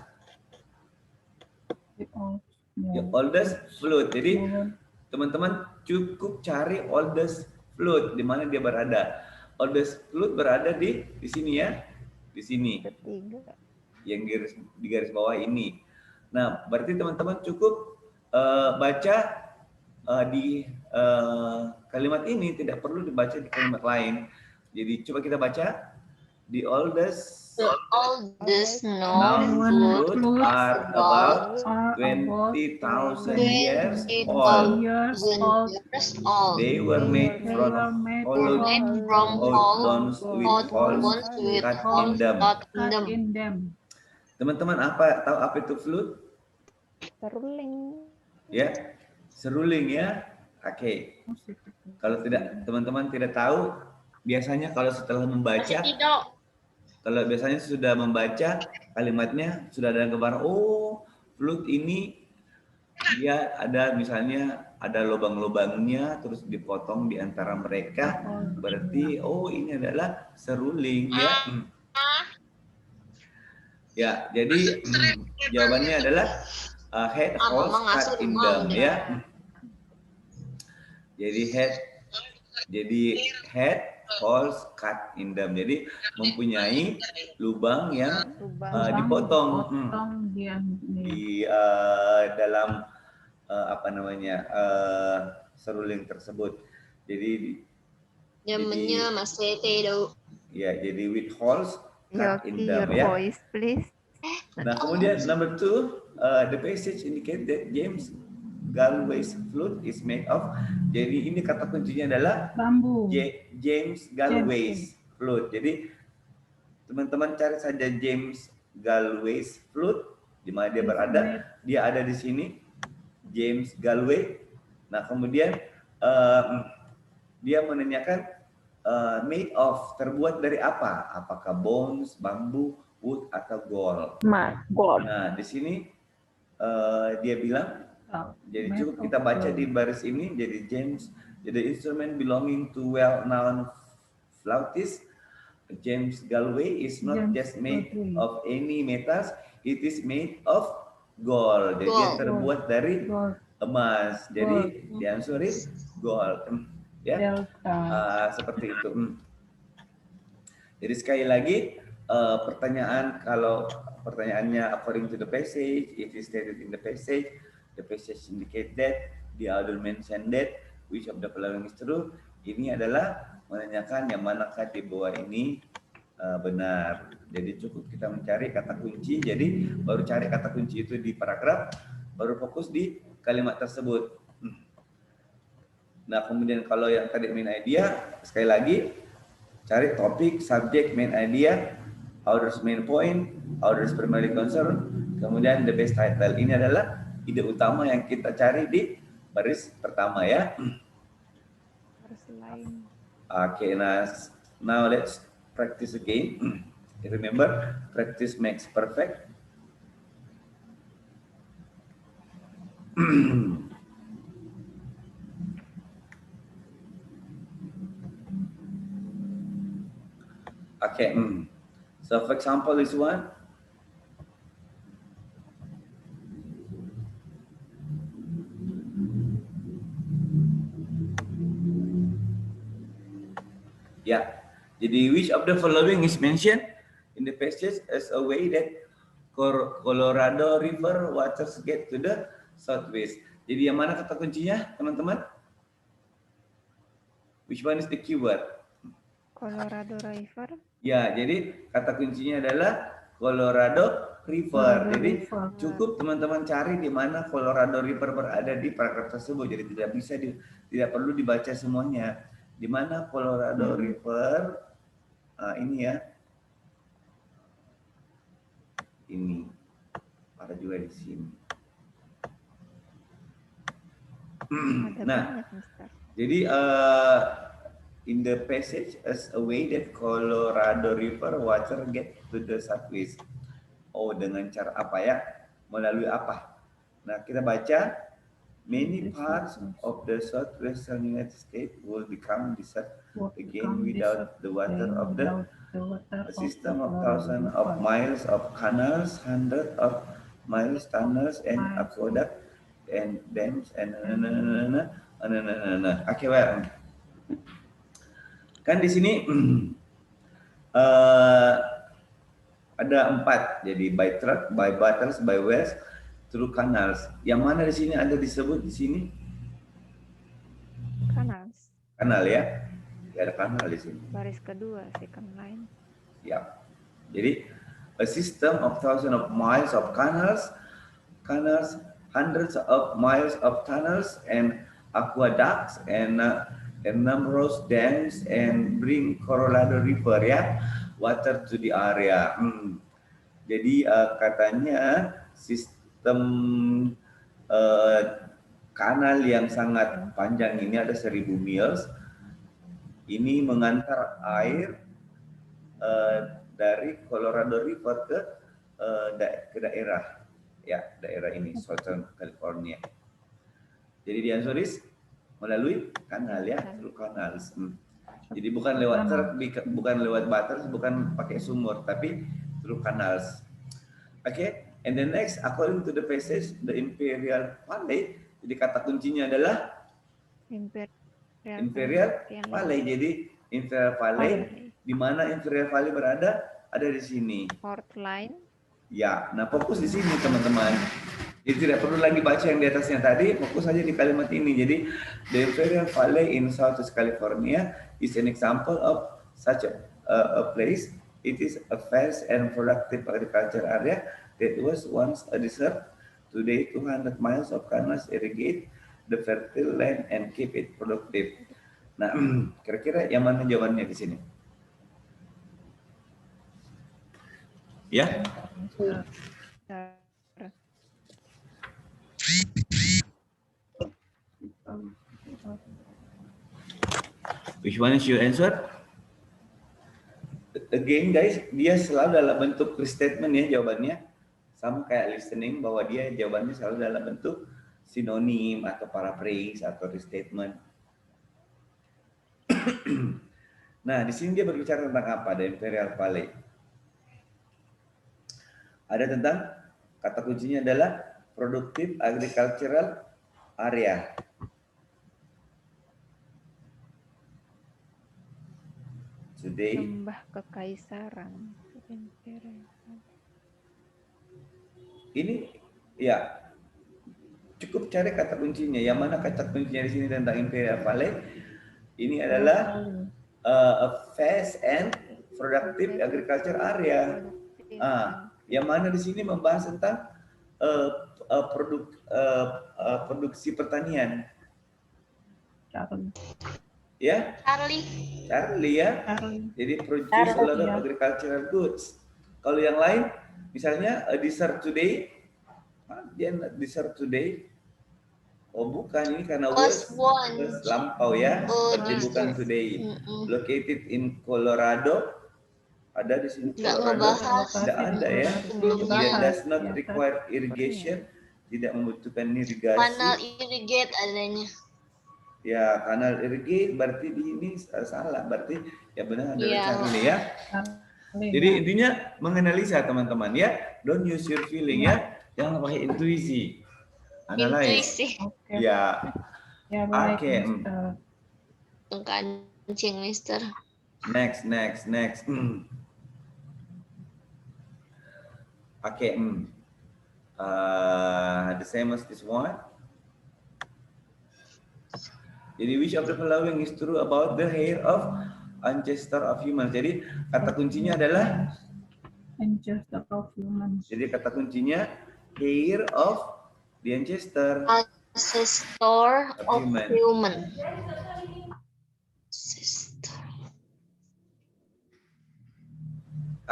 the oldest flute. Jadi teman-teman cukup cari oldest flute di mana dia berada. Oldest flute berada di sini ya, di sini. Yang di garis bawah ini. Nah, berarti teman-teman cukup baca di kalimat ini, tidak perlu dibaca di kalimat lain. Jadi coba kita baca. The oldest known flutes are about 20,000 years old. They were made from hollow bones with holes cut in them. Teman-teman tahu apa itu flute? Seruling. Ya, seruling ya. Oke. Kalau teman-teman tidak tahu, biasanya kalau setelah membaca, kalau biasanya sudah membaca kalimatnya sudah ada gambaran, oh flute ini dia ada misalnya ada lubang-lubangnya terus dipotong di antara mereka, berarti oh ini adalah seruling ya. Ya, jadi jawabannya adalah head, holes, cut in them ya. Jadi head, holes, cut in them. Jadi mempunyai lubang yang dipotong di dalam seruling tersebut. Jadi namanya masih tahu. Ya, jadi with holes cut in them ya. Voice, please. Nah, kemudian number 2, the passage indicate that James Galway's flute is made of. Jadi ini kata kuncinya adalah bambu. James Galway's flute. Jadi teman-teman cari saja James Galway's flute di mana dia berada. Dia ada di sini, James Galway. Nah, kemudian dia menanyakan made of, terbuat dari apa? Apakah bones, bambu, wood, atau gold? Gold. Nah, di sini dia bilang, jadi cukup kita baca di baris ini, jadi James, the instrument belonging to well-known flautist James Galway is not just made of any metals, it is made of gold. Jadi dia terbuat dari emas. Jadi the answer is gold. Ya, seperti itu. Jadi sekali lagi pertanyaan, kalau pertanyaannya according to the passage, it is stated in the passage indicate that, the author mention that, which of the following is true. Ini adalah menanyakan yang manakah di bawah ini benar. Jadi cukup kita mencari kata kunci. Jadi baru cari kata kunci itu di paragraf, baru fokus di kalimat tersebut. Nah, kemudian kalau yang tadi main idea, sekali lagi cari topik, subject, main idea, author's main point, author's primary concern, kemudian the best title. Ini adalah ide utama yang kita cari di baris pertama ya. Oke, now let's practice again. Remember, practice makes perfect. Okay, so for example, this one. Ya, jadi which of the following is mentioned in the passage as a way that Colorado River waters get to the southwest. Jadi yang mana kata kuncinya, teman-teman? Which one is the keyword? Colorado River. Ya, jadi kata kuncinya adalah Colorado River. Jadi cukup teman-teman cari di mana Colorado River berada di paragraf tersebut. Jadi tidak perlu dibaca semuanya. Di mana Colorado River, ini ya, ini ada juga di sini. Nah, jadi in the passage as a way that Colorado River water get to the southwest. Oh, dengan cara apa ya? Melalui apa? Nah, kita baca. Many parts of the southwestern United States will become desert again without the water of the system of thousands of miles of canals, hundreds of miles tunnels and aqueducts and dams and Oke, well, kan di sini ada 4, jadi by truck, by butters, by wells, through canals. Yang mana di sini ada disebut di sini? Canals. Kanal ya. Ada kanal di sini. Baris kedua, second line. Ya. Jadi a system of thousands of miles of canals, hundreds of miles of tunnels and aqueducts and numerous dams and bring Colorado River ya, water to the area. Jadi katanya sistem kanal yang sangat panjang ini ada 1000 miles. Ini mengantar air dari Colorado River ke daerah ya, daerah ini Southern California. Jadi di Anzoris melalui kanal ya, through canals. Jadi bukan lewat bukan lewat butters, bukan pakai sumur, tapi through canals. Oke. And the next, according to the passage, the Imperial Valley. Jadi kata kuncinya adalah Imperial Valley. Jadi Imperial Valley, di mana Imperial Valley berada? Ada di sini. Fourth line. Ya, nah fokus di sini teman-teman. Jadi tidak perlu lagi baca yang di atasnya tadi, fokus saja di kalimat ini. Jadi the Imperial Valley in Southwest California is an example of such a place. It is a vast and productive agriculture area that was once a desert. Today, 200 miles of canals irrigate the fertile land and keep it productive. Nah, kira-kira yang mana jawabannya di sini? Ya? Which one is your answer? Again guys, dia selalu dalam bentuk restatement ya jawabannya. Sama kayak listening, bahwa dia jawabannya selalu dalam bentuk sinonim atau paraphrase atau restatement. Nah, di sini dia berbicara tentang apa? The Imperial Valley. Ada tentang kata kuncinya adalah productive agricultural area. Today. Sembah kekaisaran. Ini ya cukup cari kata kuncinya. Yang mana kata kuncinya di sini tentang Imperial Valley? Ini adalah a vast and productive agriculture area. Yang mana di sini membahas tentang produksi pertanian. Ya, Charlie ya. Jadi produce a lot of agricultural goods. Kalau yang lain, misalnya dessert today, dia dessert today. Oh bukan, ini karena was lampau ya, berarti bukan today. Located in Colorado, ada di sini Colorado, tidak ada ya. Kemudian does not require irrigation, tidak membutuhkan irigasi. Kanal irrigate adanya. Ya, kanal irrigate berarti di ini salah, berarti ya benar adalah Charlie ya. Jadi intinya menganalisa teman-teman ya, don't use your feeling ya, jangan pakai intuisi. Analyze. Ya. Oke. Kencing, Mister. Next. Oke. The same as this one. Jadi which of the following is true about the hair of ancestor of humans? Jadi kata kuncinya adalah ancestor of humans. Jadi kata kuncinya hair of the ancestor of human.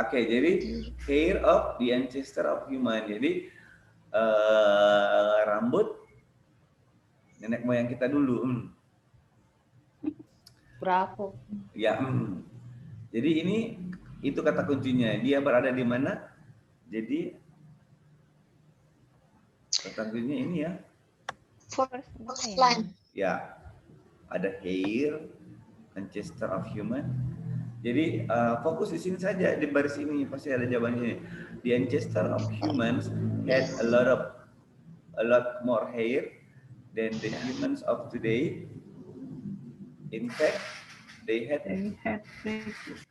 Oke, jadi hair of the ancestor of human. Jadi rambut nenek moyang kita dulu. Berapa? Ya. Jadi ini itu kata kuncinya. Dia berada di mana? Jadi kata kuncinya ini ya. First line. Ya. Ada hair, ancestor of human. Jadi fokus di sini saja, di baris ini pasti ada jawabannya. The ancestor of humans had a lot more hair than the humans of today. In fact, they had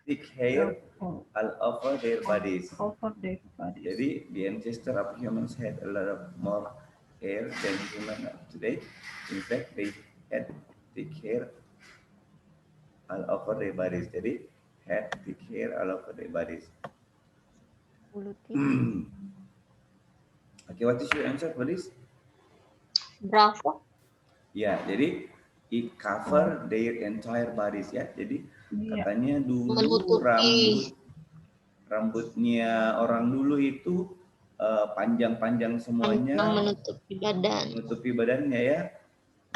thick hair all over their bodies. Jadi the ancestor of humans had a lot of more hair than humans of today. In fact, they had thick hair all over their bodies. Jadi had thick hair all over their bodies. Okay, what is your answer for this? Bravo. Ya, jadi it cover their entire bodies ya. Jadi katanya dulu rambutnya orang dulu itu panjang-panjang semuanya. Menutupi badan. Menutupi badannya ya.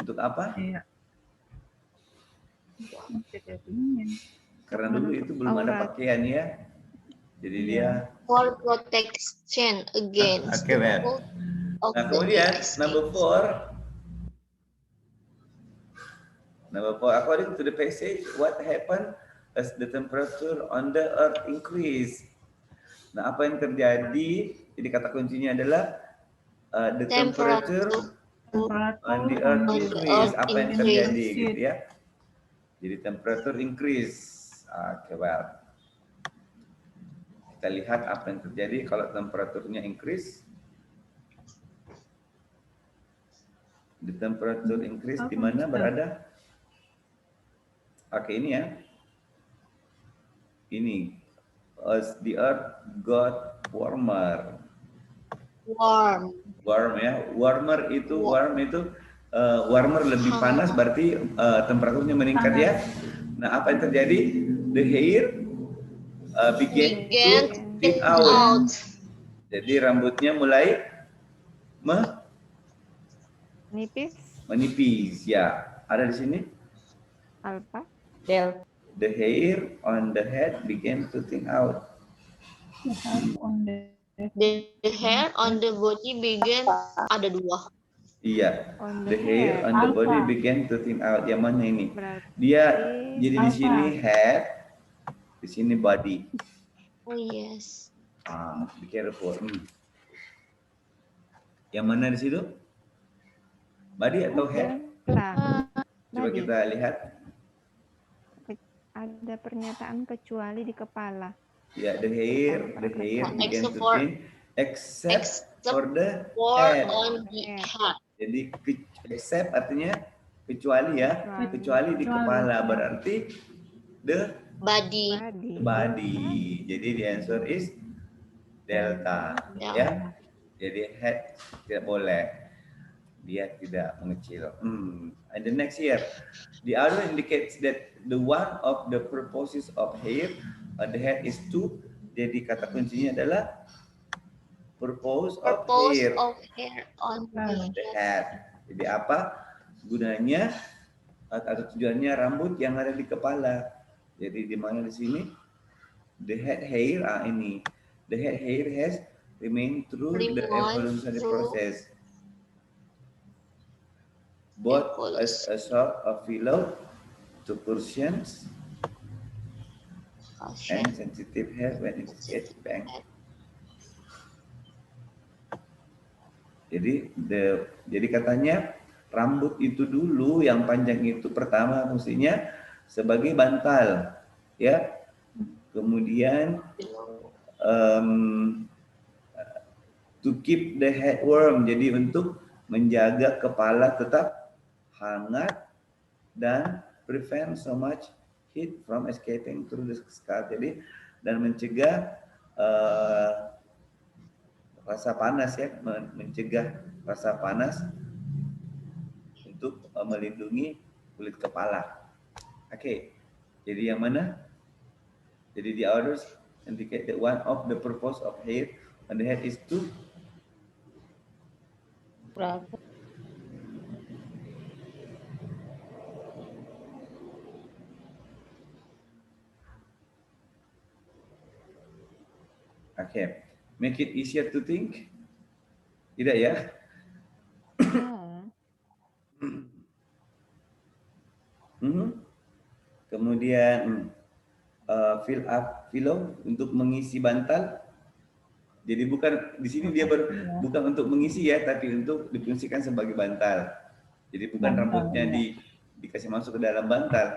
Untuk apa? Iya. Karena dulu itu belum ada pakaian ya. Jadi dia for protection against. Okay, well. Nah, kemudian number 4. Number 4, according to the passage, what happened as the temperature on the earth increase? Nah, apa yang terjadi? Jadi kata kuncinya adalah the temperature on the earth increase. Apa yang terjadi gitu ya? Jadi temperature increase. Oke, well. Kita lihat apa yang terjadi kalau temperaturnya increase. The temperature increase di mana berada? Oke, ini ya. Ini as the earth got warmer. Warm ya. Warmer itu warmer lebih panas berarti temperaturnya meningkat ya. Nah, apa yang terjadi? The hair began to thin out. Jadi rambutnya mulai menipis ya. Ada di sini? Alpha. Del. The hair on the head began to thin out. The hair on the body began ada 2. Iya. The hair on the body began to thin out. Yang mana ini? Dia jadi di sini head, di sini body. Oh yes. Be careful. Yang mana di situ? Body atau head? Coba Body. kita lihat. Ada pernyataan kecuali di kepala. Ya, the hair begins to change except for the head. On the head. Jadi except artinya kecuali ya, kecuali di kepala, berarti the body. Jadi the answer is delta, ya. Jadi head tidak boleh, dia tidak mengecil. And the next here, the other indicates that the one of the purposes of hair on the head is to. Jadi kata kuncinya adalah purpose of hair on the head. Jadi apa gunanya atau tujuannya rambut yang ada di kepala? Jadi di mana di sini? The head hair, ini. The head hair has remained through the evolutionary process. Both as a sort of pillow to cushions and sensitive hair when it gets bang. Jadi katanya rambut itu dulu yang panjang itu pertama mestinya sebagai bantal, ya. Kemudian to keep the head warm, jadi untuk menjaga kepala tetap hangat dan prevent so much heat from escaping through the scalp. Jadi dan mencegah rasa panas, ya, mencegah rasa panas untuk melindungi kulit kepala. Oke. Jadi yang mana? Jadi the others indicate that one of the purpose of hair on the head is to okay, make it easier to think. Tidak ya? Kemudian fill up pillow untuk mengisi bantal. Jadi bukan di sini dia bukan untuk mengisi ya, tapi untuk difungsikan sebagai bantal. Jadi bukan rambutnya dikasih masuk ke dalam bantal.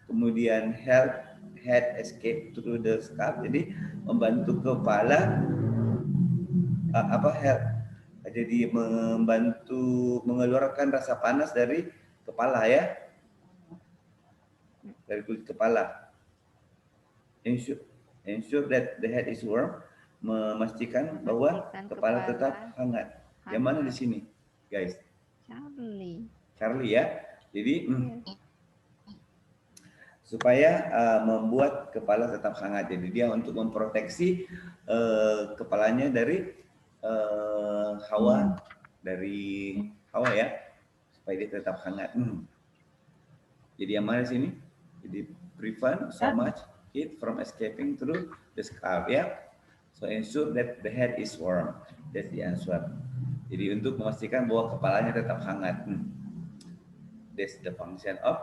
Kemudian help head escape through the scalp. Jadi membantu kepala help. Jadi membantu mengeluarkan rasa panas dari kepala, ya. Dari kulit kepala. Ensure that the head is warm. Memastikan bahwa kepala tetap hangat. Yang mana di sini, guys? Charlie ya. Jadi supaya membuat kepala tetap hangat. Jadi dia untuk memproteksi kepalanya dari hawa, ya, supaya dia tetap hangat. Jadi yang mana di sini? Jadi prevent so much heat from escaping through the scalp, ya. So ensure that the head is warm. That's the answer. Jadi untuk memastikan bahwa kepalanya tetap hangat. That's the function of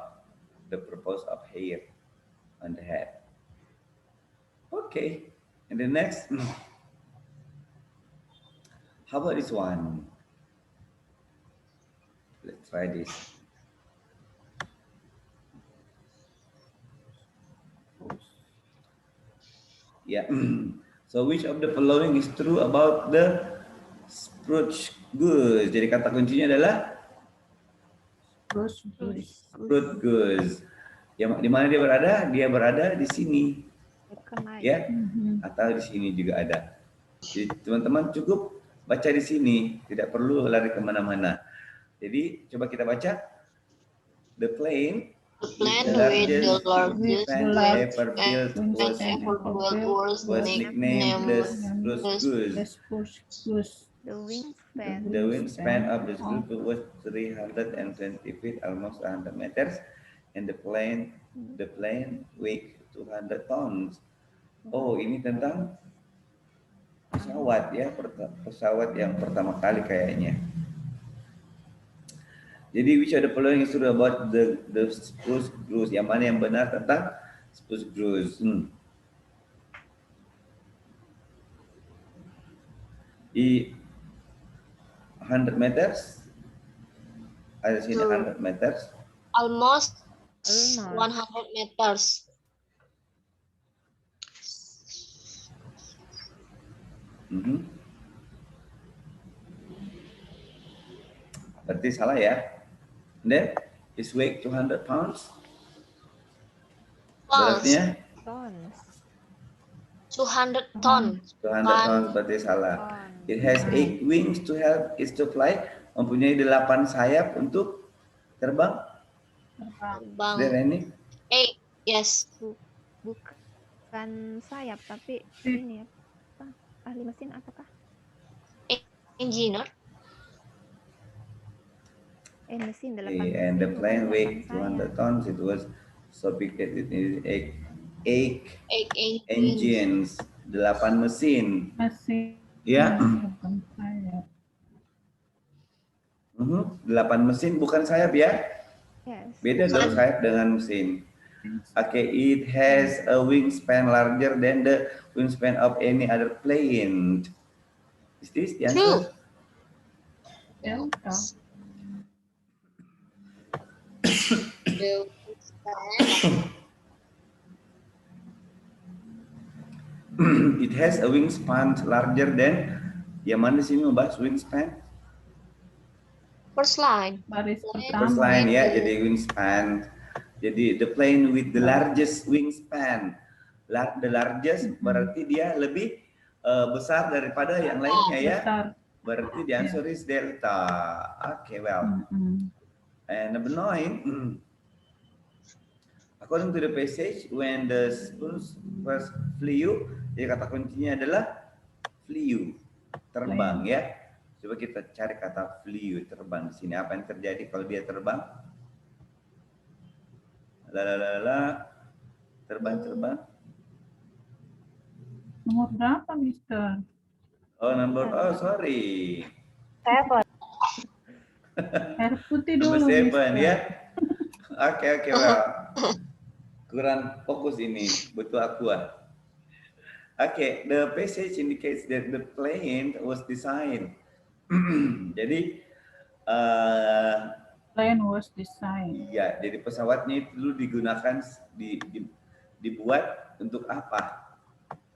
the purpose of hair on the head. Okay. And the next, how about this one? Let's try this. Yeah. So which of the following is true about the spruce goose? Jadi kata kuncinya adalah spruce goose. Yang di mana dia berada? Dia berada di sini, ya, atau di sini juga ada. Jadi teman-teman cukup baca di sini, tidak perlu lari kemana-mana. Jadi coba kita baca. The plane with the largest ever built was nicknamed the spruce goose. The wingspan of the spruce goose was 320 feet, almost 100 meters, and the plane weighed 200 tons. Oh, ini tentang pesawat, ya, pesawat yang pertama kali kayaknya. Jadi which of the following is true about the spruce goose? Yang mana yang benar tentang spruce goose? 100 meters, Ada sini 100 meters. Almost 100 meters. Berarti salah ya. Then his weight 200 pounds. Beratnya 200 tons. 200 tons berarti salah. It has 8 wings to help it to fly. Mempunyai 8 sayap untuk terbang. Then ini 8, yes. Bukan sayap tapi ini apa? Ahli mesin apakah? Engineer. Mesin 8 and the plane weighed 200 tons. It was so big that it needed 8 engines. 8 mesin. Ya. 8 mesin bukan sayap ya? Yes. Beda dong sayap dengan mesin. Okay, it has a wingspan larger than the wingspan of any other plane. Is this the answer? It has a wingspan larger than. Yang mana sini membahas wingspan? First line. First line ya, jadi wingspan. Jadi the plane with the largest wingspan. The largest berarti dia lebih besar daripada yang lainnya ya. Berarti the answer is delta. Okay, well. And number 9. According to the passage, when the spoons first flew, jadi kata kuncinya adalah flew, terbang ya. Coba kita cari kata flew, terbang di sini. Apa yang terjadi kalau dia terbang? Terbang. Nomor berapa, Mister? Sorry. 7. Air putih dulu, Number 7 Mister. ya. Oke, well. Kurang fokus ini, butuh aqua. Okay, the passage indicates that the plane was designed. Jadi Plane was designed. ya, jadi pesawatnya itu dulu digunakan dibuat untuk apa?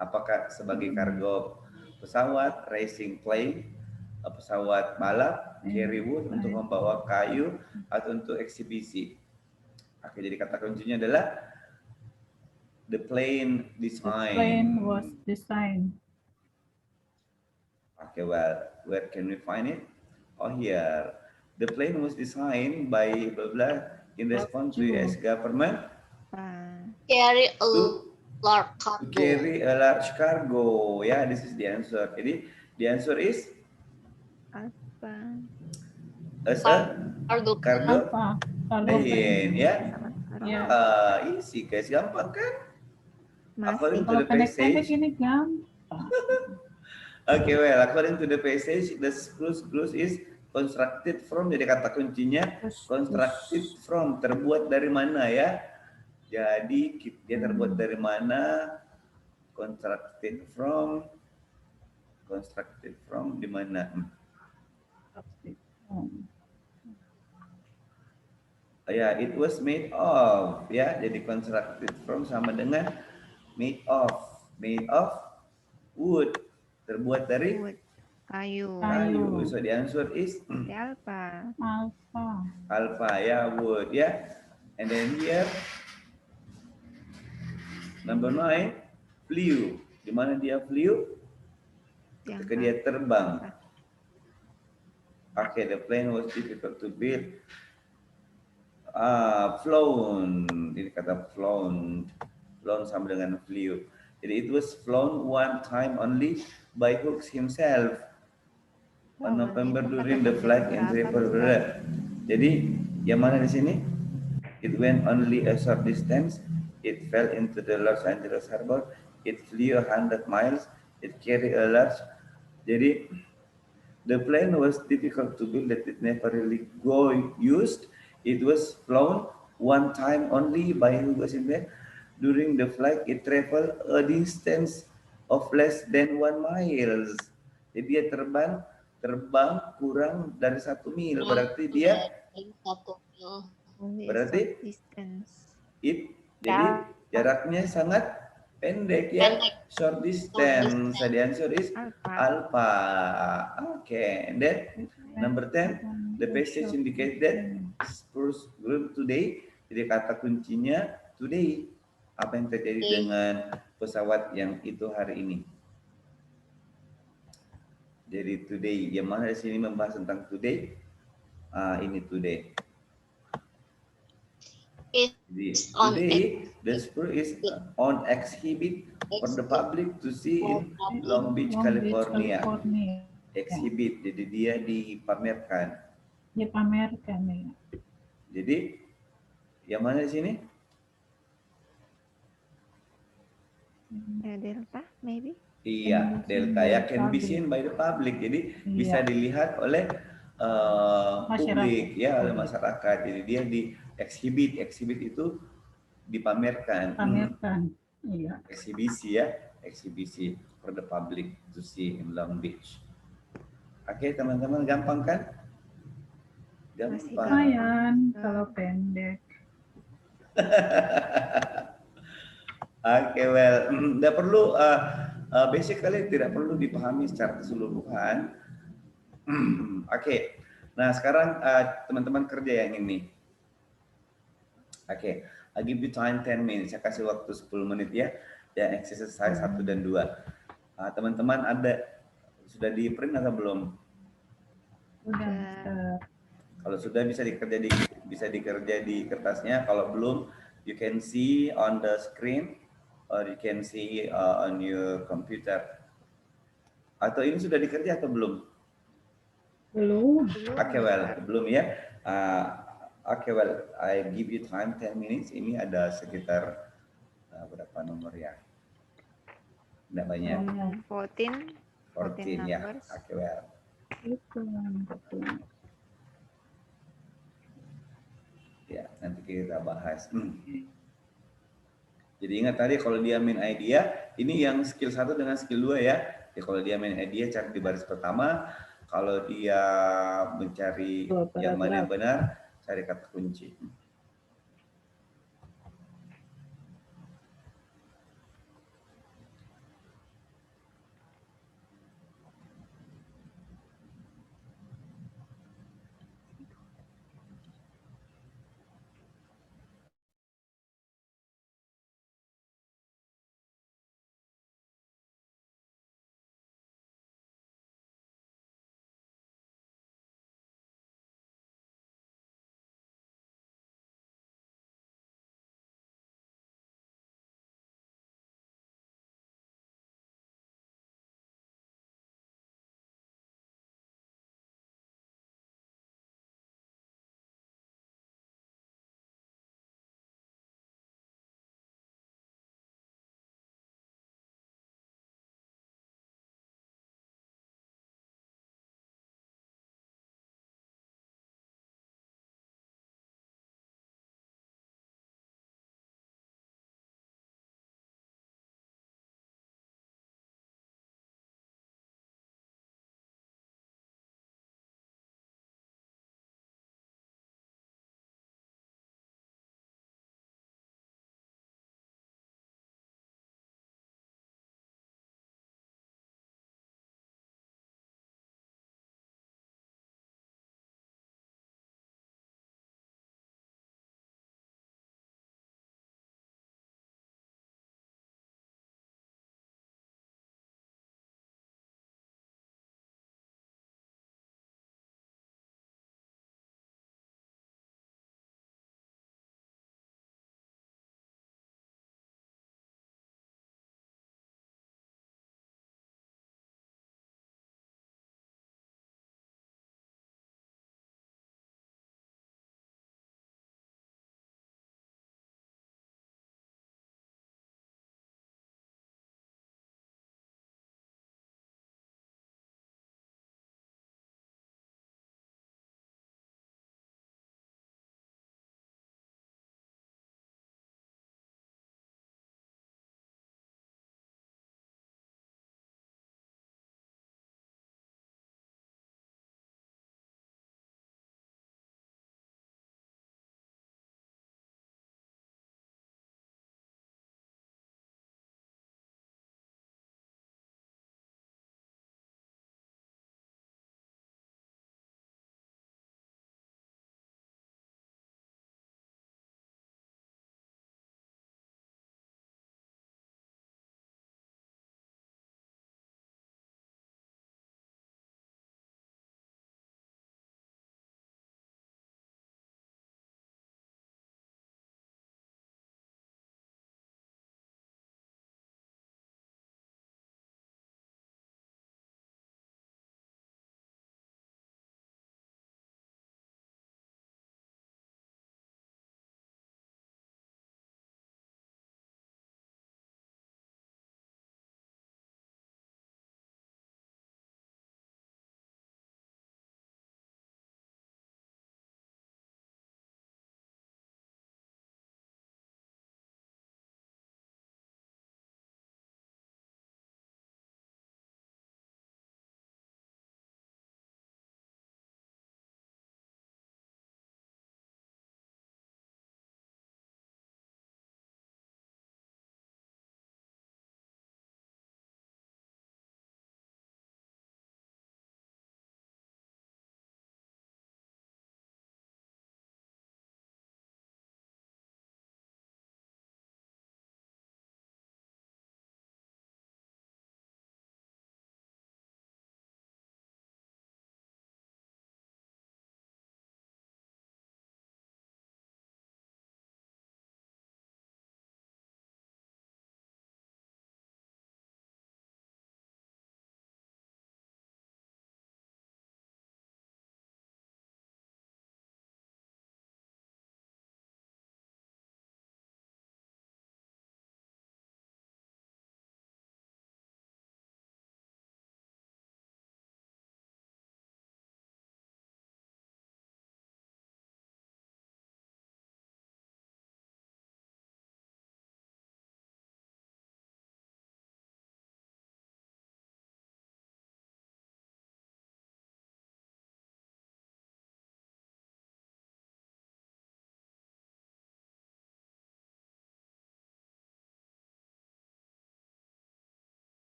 Apakah sebagai kargo pesawat, racing plane, pesawat balap, carry wood untuk membawa kayu atau untuk eksibisi. Oke, jadi kata kuncinya adalah the plane design. The plane was designed. Okay, well, where can we find it? Oh, here. The plane was designed by blah blah in response to US government Carry a large cargo. To carry a large cargo. Yeah, this is the answer. Jadi the answer is Apa? Cargo plane, ya. Easy guys, gampang kan? According to the passage. Ini gampang. Okay, well, according to the passage, the screws is constructed from. Jadi kata kuncinya constructed from, terbuat dari mana ya? Jadi dia terbuat dari mana? Constructed from di mana? Ya, it was made of, ya. Jadi constructed from sama dengan made of wood, terbuat dari kayu. So the answer is Alpha. Ya, wood ya. And then here number 9, flew. Di mana dia flew? Ketika dia terbang. Okay, the plane was difficult to build. Flown. Ini kata flown. Flown sama dengan flew. Jadi it was flown one time only by Hooks himself on November during the flight in Tripoli. Jadi yang mana di sini? It went only a short distance. It fell into the Los Angeles harbor. It flew 100 miles. It carried a large. Jadi the plane was difficult to build. That it never really go used. It was flown one time only by Hooks himself. During the flight, it traveled a distance of less than 1 mile. Jadi dia terbang kurang dari 1 mil. Berarti dia 1 mil. Only a Berarti short distance. jadi jaraknya sangat pendek ya. Pendek. Short distance. So the answer is Alpha. alpha. Okay. And then number 10, the passage indicates that spurs group today. Jadi kata kuncinya today. Apa yang terjadi dengan pesawat yang itu hari ini? Jadi today, yang mana di sini membahas tentang today? Ini today. It's on today, the spur is on exhibit for the public to see in Long Beach, California. Exhibit, jadi dia dipamerkan. Dipamerkan ya. Jadi, yang mana di sini? Delta, maybe? Iya, delta ya, can be seen by the public. Jadi bisa dilihat oleh publik ya, oleh masyarakat. Jadi dia di exhibit itu dipamerkan. Pamerkan, iya. Eksibisi ya, eksibisi for the public to see in Long Beach. Oke, teman-teman, gampang kan? Gampang. Lumayan kalau pendek. Oke, well, tidak perlu basically tidak perlu dipahami secara keseluruhan. Oke. Nah, sekarang teman-teman kerja yang ini. Oke, I give you time 10 minutes. Saya kasih waktu 10 menit ya. Dan exercise 1 dan 2. Teman-teman sudah di print atau belum? Udah. Kalau sudah bisa dikerja di kertasnya. Kalau belum, you can see on the screen or you can see on your computer. Atau ini sudah dikerja atau belum? Belum. Oke, well, belum ya. Oke, well, I give you time 10 minutes. Ini ada sekitar berapa nomor ya? Tidak banyak. 14 ya. Oke, well. Ya, nanti kita bahas. Jadi ingat tadi kalau dia main idea, ini yang skill 1 dengan skill 2 ya. Jadi kalau dia main idea cari di baris pertama, kalau dia mencari yang mana yang benar, cari kata kunci.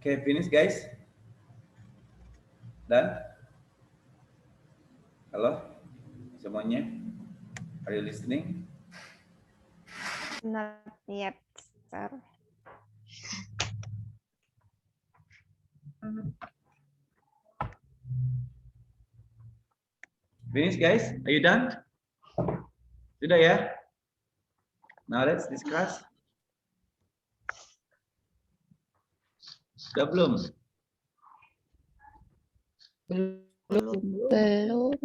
Okay, finish guys. Done? Halo? Semuanya? Are you listening? Not yet, sir. Finish guys? Are you done? Sudah ya? Now let's discuss. Sudah belum? Belum.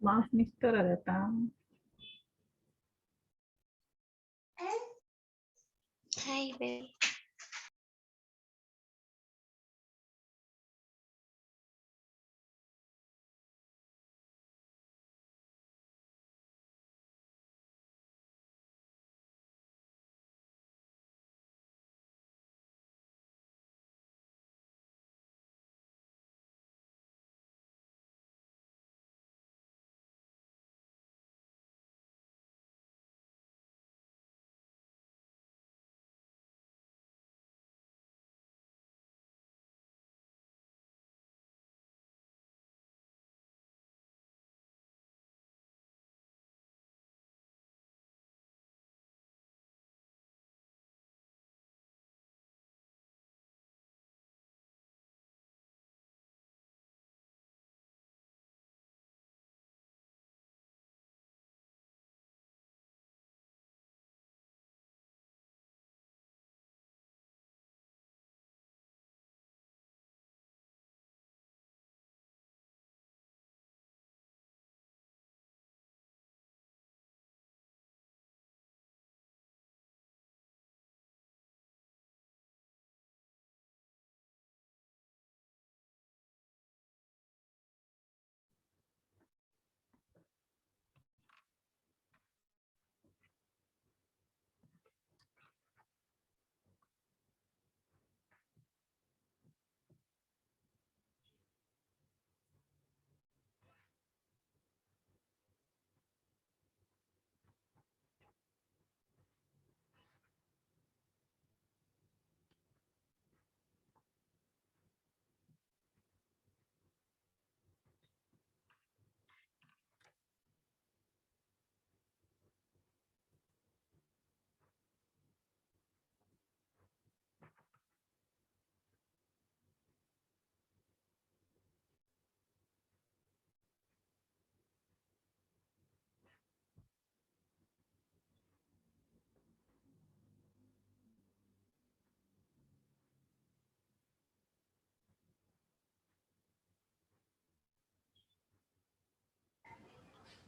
Maaf, Mister, ada tamu. Hai, baby.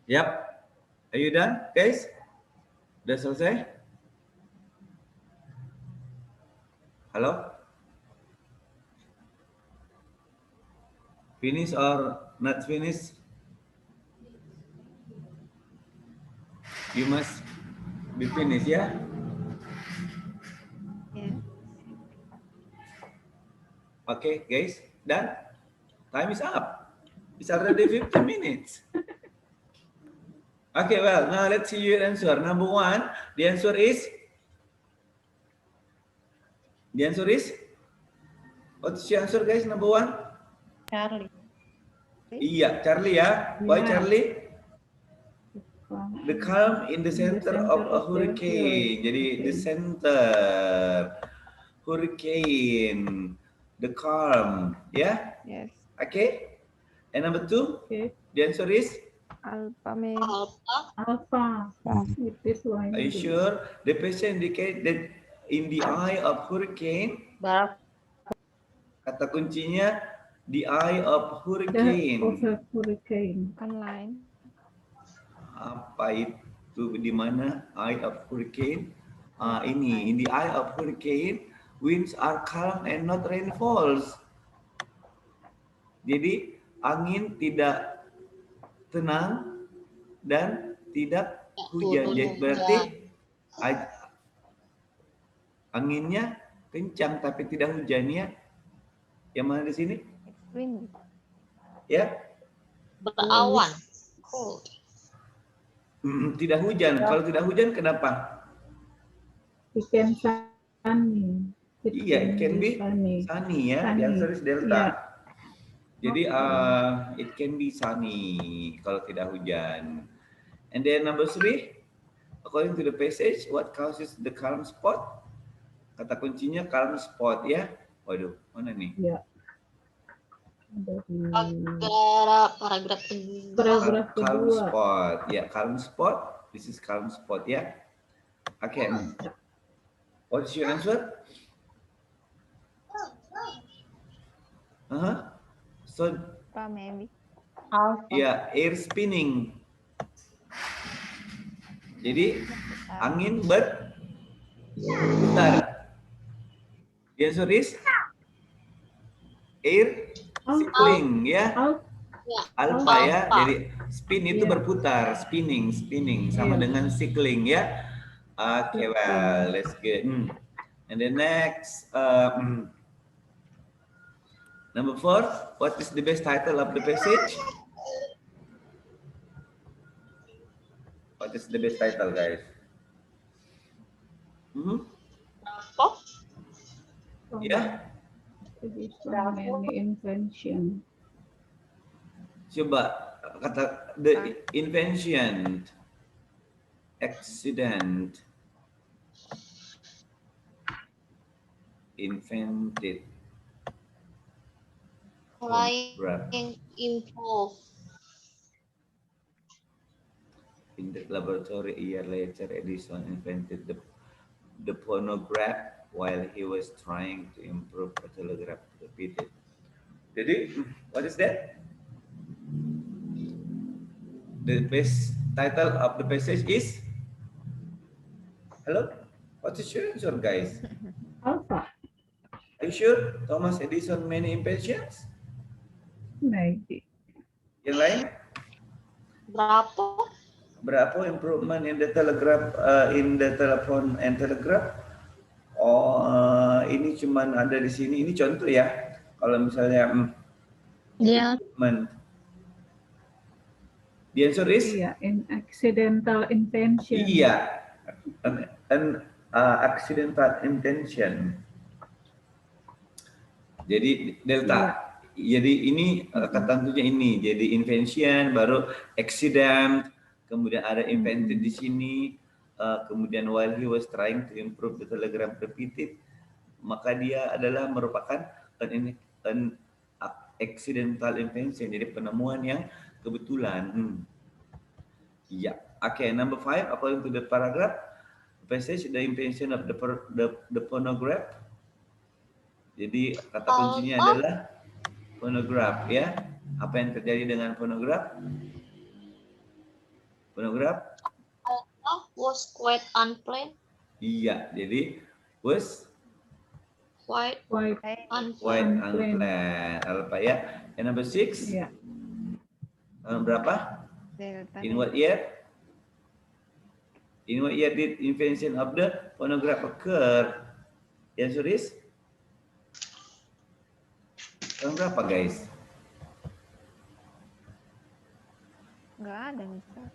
Yap. Are you done, guys? Udah selesai? Halo? Finish or not finish? You must be finished, ya? Yeah. Okay, guys, done. Time is up. It's already 50 minutes. Okay, well, now let's see your answer. Number 1, the answer is? What's your answer, guys? Number 1? Charlie. Iya, Charlie ya. Why Charlie? The calm in the center of a hurricane. Jadi the center hurricane, the calm, yeah. Yes. Okay. And number 2, the answer is Alpha, maybe. Alpha. This one. Are you sure? The patient indicate that in the eye of hurricane. Kata kuncinya the eye of hurricane. Kan lain. Apa itu di mana eye of hurricane? Ini in the eye of hurricane, winds are calm and not rainfalls. Jadi angin tidak tenang dan tidak hujan. Jadi berarti anginnya kencang tapi tidak hujan ya. Yang mana di sini? Wind. Ya. Berawan. Tidak hujan. Kalau tidak hujan kenapa? It can sunny. Iya, it can be sunny ya. The answer is delta. Jadi it can be sunny kalau tidak hujan. And then number 3, according to the passage, what causes the calm spot? Kata kuncinya calm spot ya. Waduh, mana nih? Ya. Paragraf calm spot. Ya, calm spot. This is calm spot ya. Okay. What's your answer? So, maybe. ya, air spinning. Jadi angin berputar. The answer is air cycling ya. Alpha ya. Jadi spin itu berputar, spinning sama dengan cycling ya. Okay, well, let's get. And the next number 4, what is the best title of the passage? What is the best title, guys? Ya. Invention. Coba kata the invention, accident, invented, flying involved. In the laboratory, a year later, Edison invented the phonograph while he was trying to improve a telegraph. Repeated. Jadi, what is that? The best title of the passage is? Hello? What is your answer, guys? Alpha. Are you sure Thomas Edison many inventions? Maybe. Yang lain? Berapa improvement in the telegraph, in the telephone and telegraph? Oh, ini cuman ada di sini. Ini contoh ya. Kalau misalnya improvement. The answer is? Iya, accidental invention. Iya, an accidental invention. Jadi delta. Jadi ini kata tentunya ini. Jadi invention, baru accident. Kemudian ada invented di sini, kemudian while he was trying to improve the telegram repeated, maka dia adalah merupakan an accidental invention, jadi penemuan yang kebetulan. Ya, okay. Number 5, according to the paragraph, passage the invention of the phonograph. Jadi kata kuncinya adalah phonograph ya. Apa yang terjadi dengan phonograph? Phonograph was quite unplanned. Iya, jadi was Quite unplanned. Apa ya? And number 6. Yeah. Berapa? In what year? In what year did invention of the phonograph occur? The answer is? Tahun berapa guys? Nggak ada misal.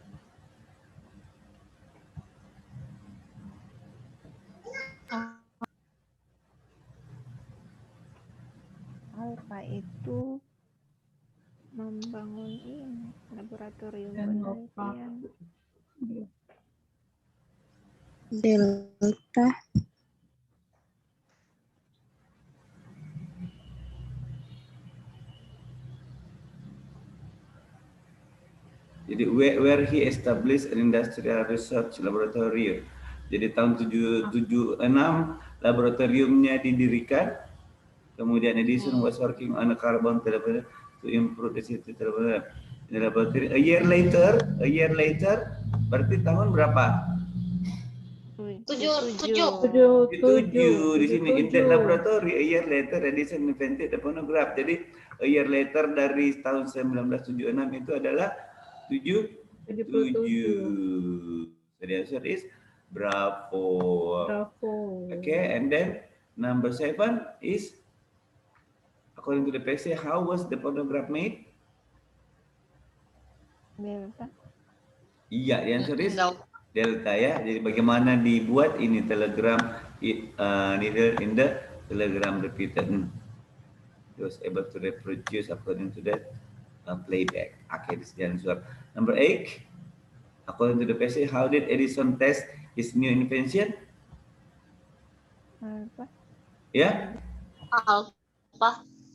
Alpha itu membangun ini laboratorium penelitian. Delta. Jadi where he established an industrial research laboratory. Jadi tahun 776 laboratoriumnya didirikan. Kemudian Edison was working on a carbon telephone to improve the city telephone laboratory. A year later, berarti tahun berapa? 7 di sini in that laboratory. A year later Edison invented the phonograph. Jadi a year later dari tahun 1976 itu adalah 77. So the answer is bravo. Okay, and then number 7 is according to the PSA, how was the phonograph made? Delta. Iya, the answer is delta ya. Jadi bagaimana dibuat ini telegram needle in the telegram repeated. He was able to reproduce according to that playback. Okay, this is the answer. Number 8, according to the PSA, how did Edison test his new invention? Alpha. Yeah?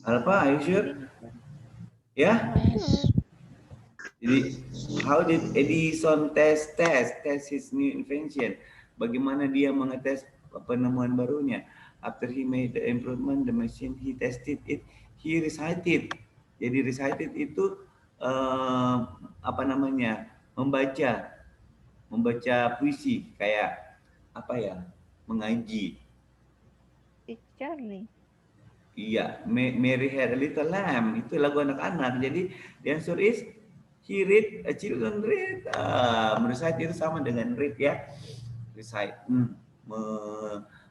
Alpha, are you sure? Yeah? Jadi, how did Edison test his new invention? Bagaimana dia mengetes penemuan barunya? After he made the improvement, the machine he tested it, he recited. Jadi recited itu apa namanya? Membaca puisi kayak apa ya? Mengaji. Charlie. Iya, Mary Had a Little Lamb itu lagu anak-anak. Jadi the answer is he read, a children read. Merecite itu sama dengan read ya. Recite,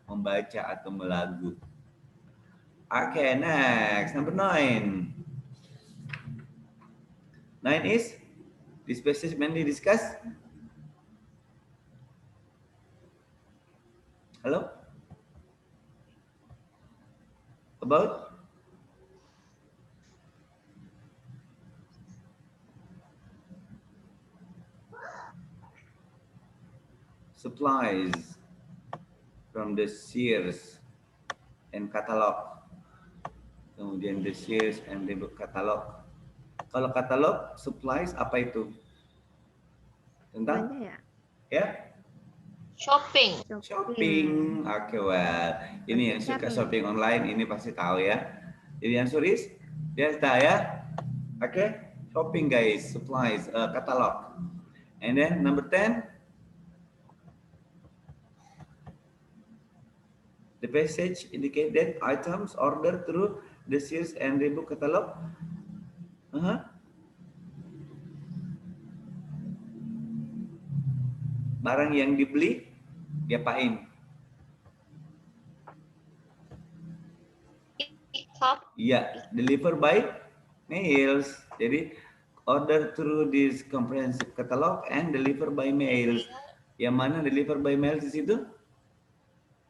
membaca atau melagu. Okay, next number 9. 9 is the species mainly discussed. Hello? About? Supplies from the Sears and catalog. Kemudian the Sears and the catalog. Kalau catalog, supplies apa itu? Tentang? Ya? Shopping. Okay, well. Ini yang suka shopping online, ini pasti tahu ya. Jadi yang suris, delta ya. Okay? Shopping guys, supplies, catalog. And then number 10. The passage indicate that items ordered through the Sears and Roebuck catalog. Barang yang dibeli, diapain? Iya, deliver by mails. Jadi order through this comprehensive catalog and deliver by mails. Yang mana deliver by mails di situ?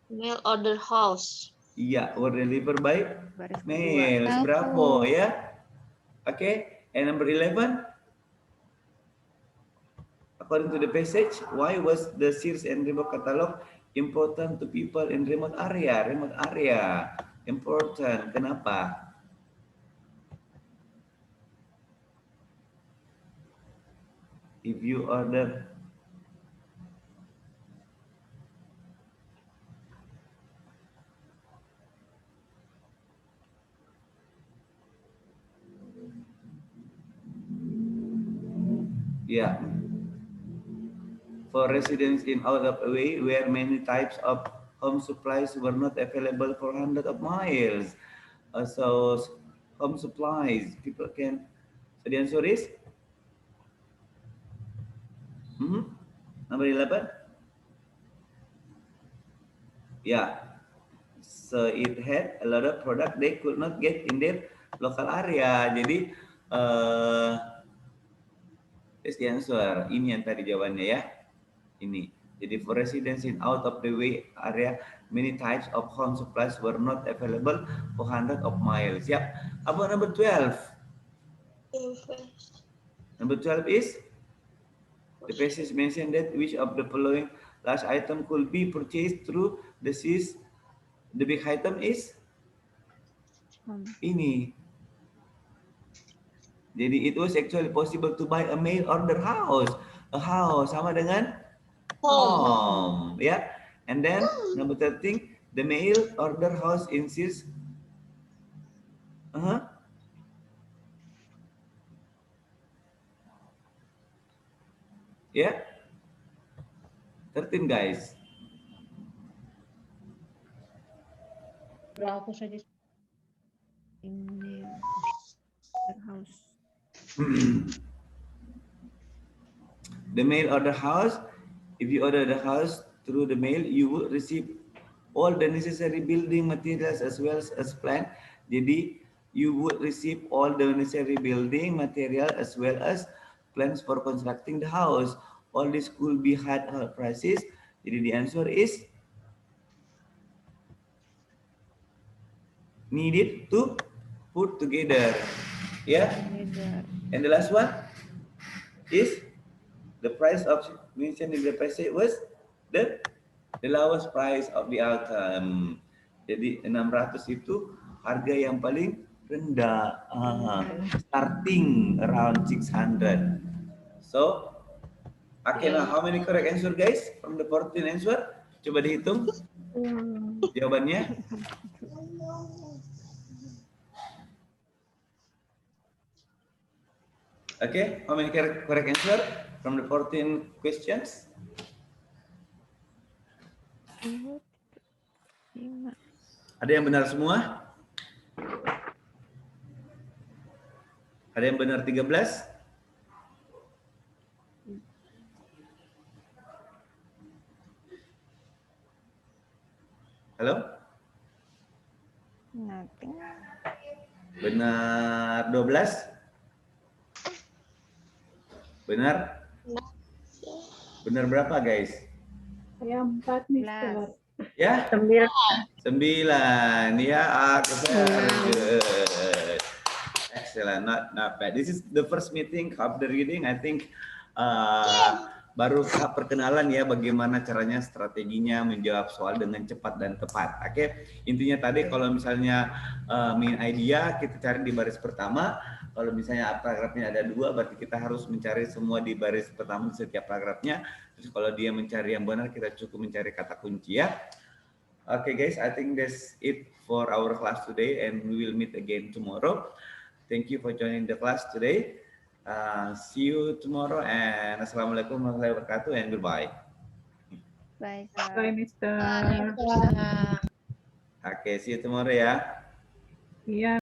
Mail order house. Iya, or deliver by mails. Bravo ya. Okay, and number 11. According to the passage, why was the Sears and Roebuck catalog important to people in remote area? Remote area important. Kenapa? If you order yeah. For residents in out of way where many types of home supplies were not available for hundreds of miles. So home supplies, people can. So the answer is number 11. Yeah. So it had a lot of product they could not get in their Local area. Jadi is the answer. Ini yang tadi jawabannya ya. Ini. Jadi for residents in out of the way area, many types of home supplies were not available for hundreds of miles. Yep. About number 12. Number 12 is the passage mentioned that which of the following large item could be purchased through the seas. The big item is ini. Jadi it was actually possible to buy a mail order house. A house sama dengan home. Yeah. And then number 13, the mail order house insists. Yeah. 13 guys. Berapa saja ini house. The mail order house, if you order the house through the mail, you will receive all the necessary building materials as well as plan. Jadi, you would receive all the necessary building material as well as plans for constructing the house. All this could be had prices. Jadi, the answer is needed to put together. Yeah. And the last one is the price of mentioned in the passage was the lowest price of the item. Jadi 600 itu harga yang paling rendah. Starting around 600. So, okay, now how many correct answer guys from the 14 answer? Coba dihitung jawabannya. Okay, how many correct answer from the 14 questions? 5. Ada yang benar semua? Ada yang benar 13? Halo? Nothing. Benar 12? Benar? Benar berapa guys? Saya 4 Mister. Ya? 9. 9. Ya, good. Excellent, not bad. This is the first meeting of the reading. I think baru tahap perkenalan ya, bagaimana caranya strateginya menjawab soal dengan cepat dan tepat. Oke, intinya tadi kalau misalnya main idea kita cari di baris pertama. Kalau misalnya paragrafnya ada 2, berarti kita harus mencari semua di baris pertama di setiap paragrafnya. Terus kalau dia mencari yang benar, kita cukup mencari kata kunci ya. Okay guys, I think that's it for our class today, and we will meet again tomorrow. Thank you for joining the class today. See you tomorrow, and assalamualaikum warahmatullahi wabarakatuh, and goodbye. Bye. Bye Mister. Okay, see you tomorrow ya. Iya.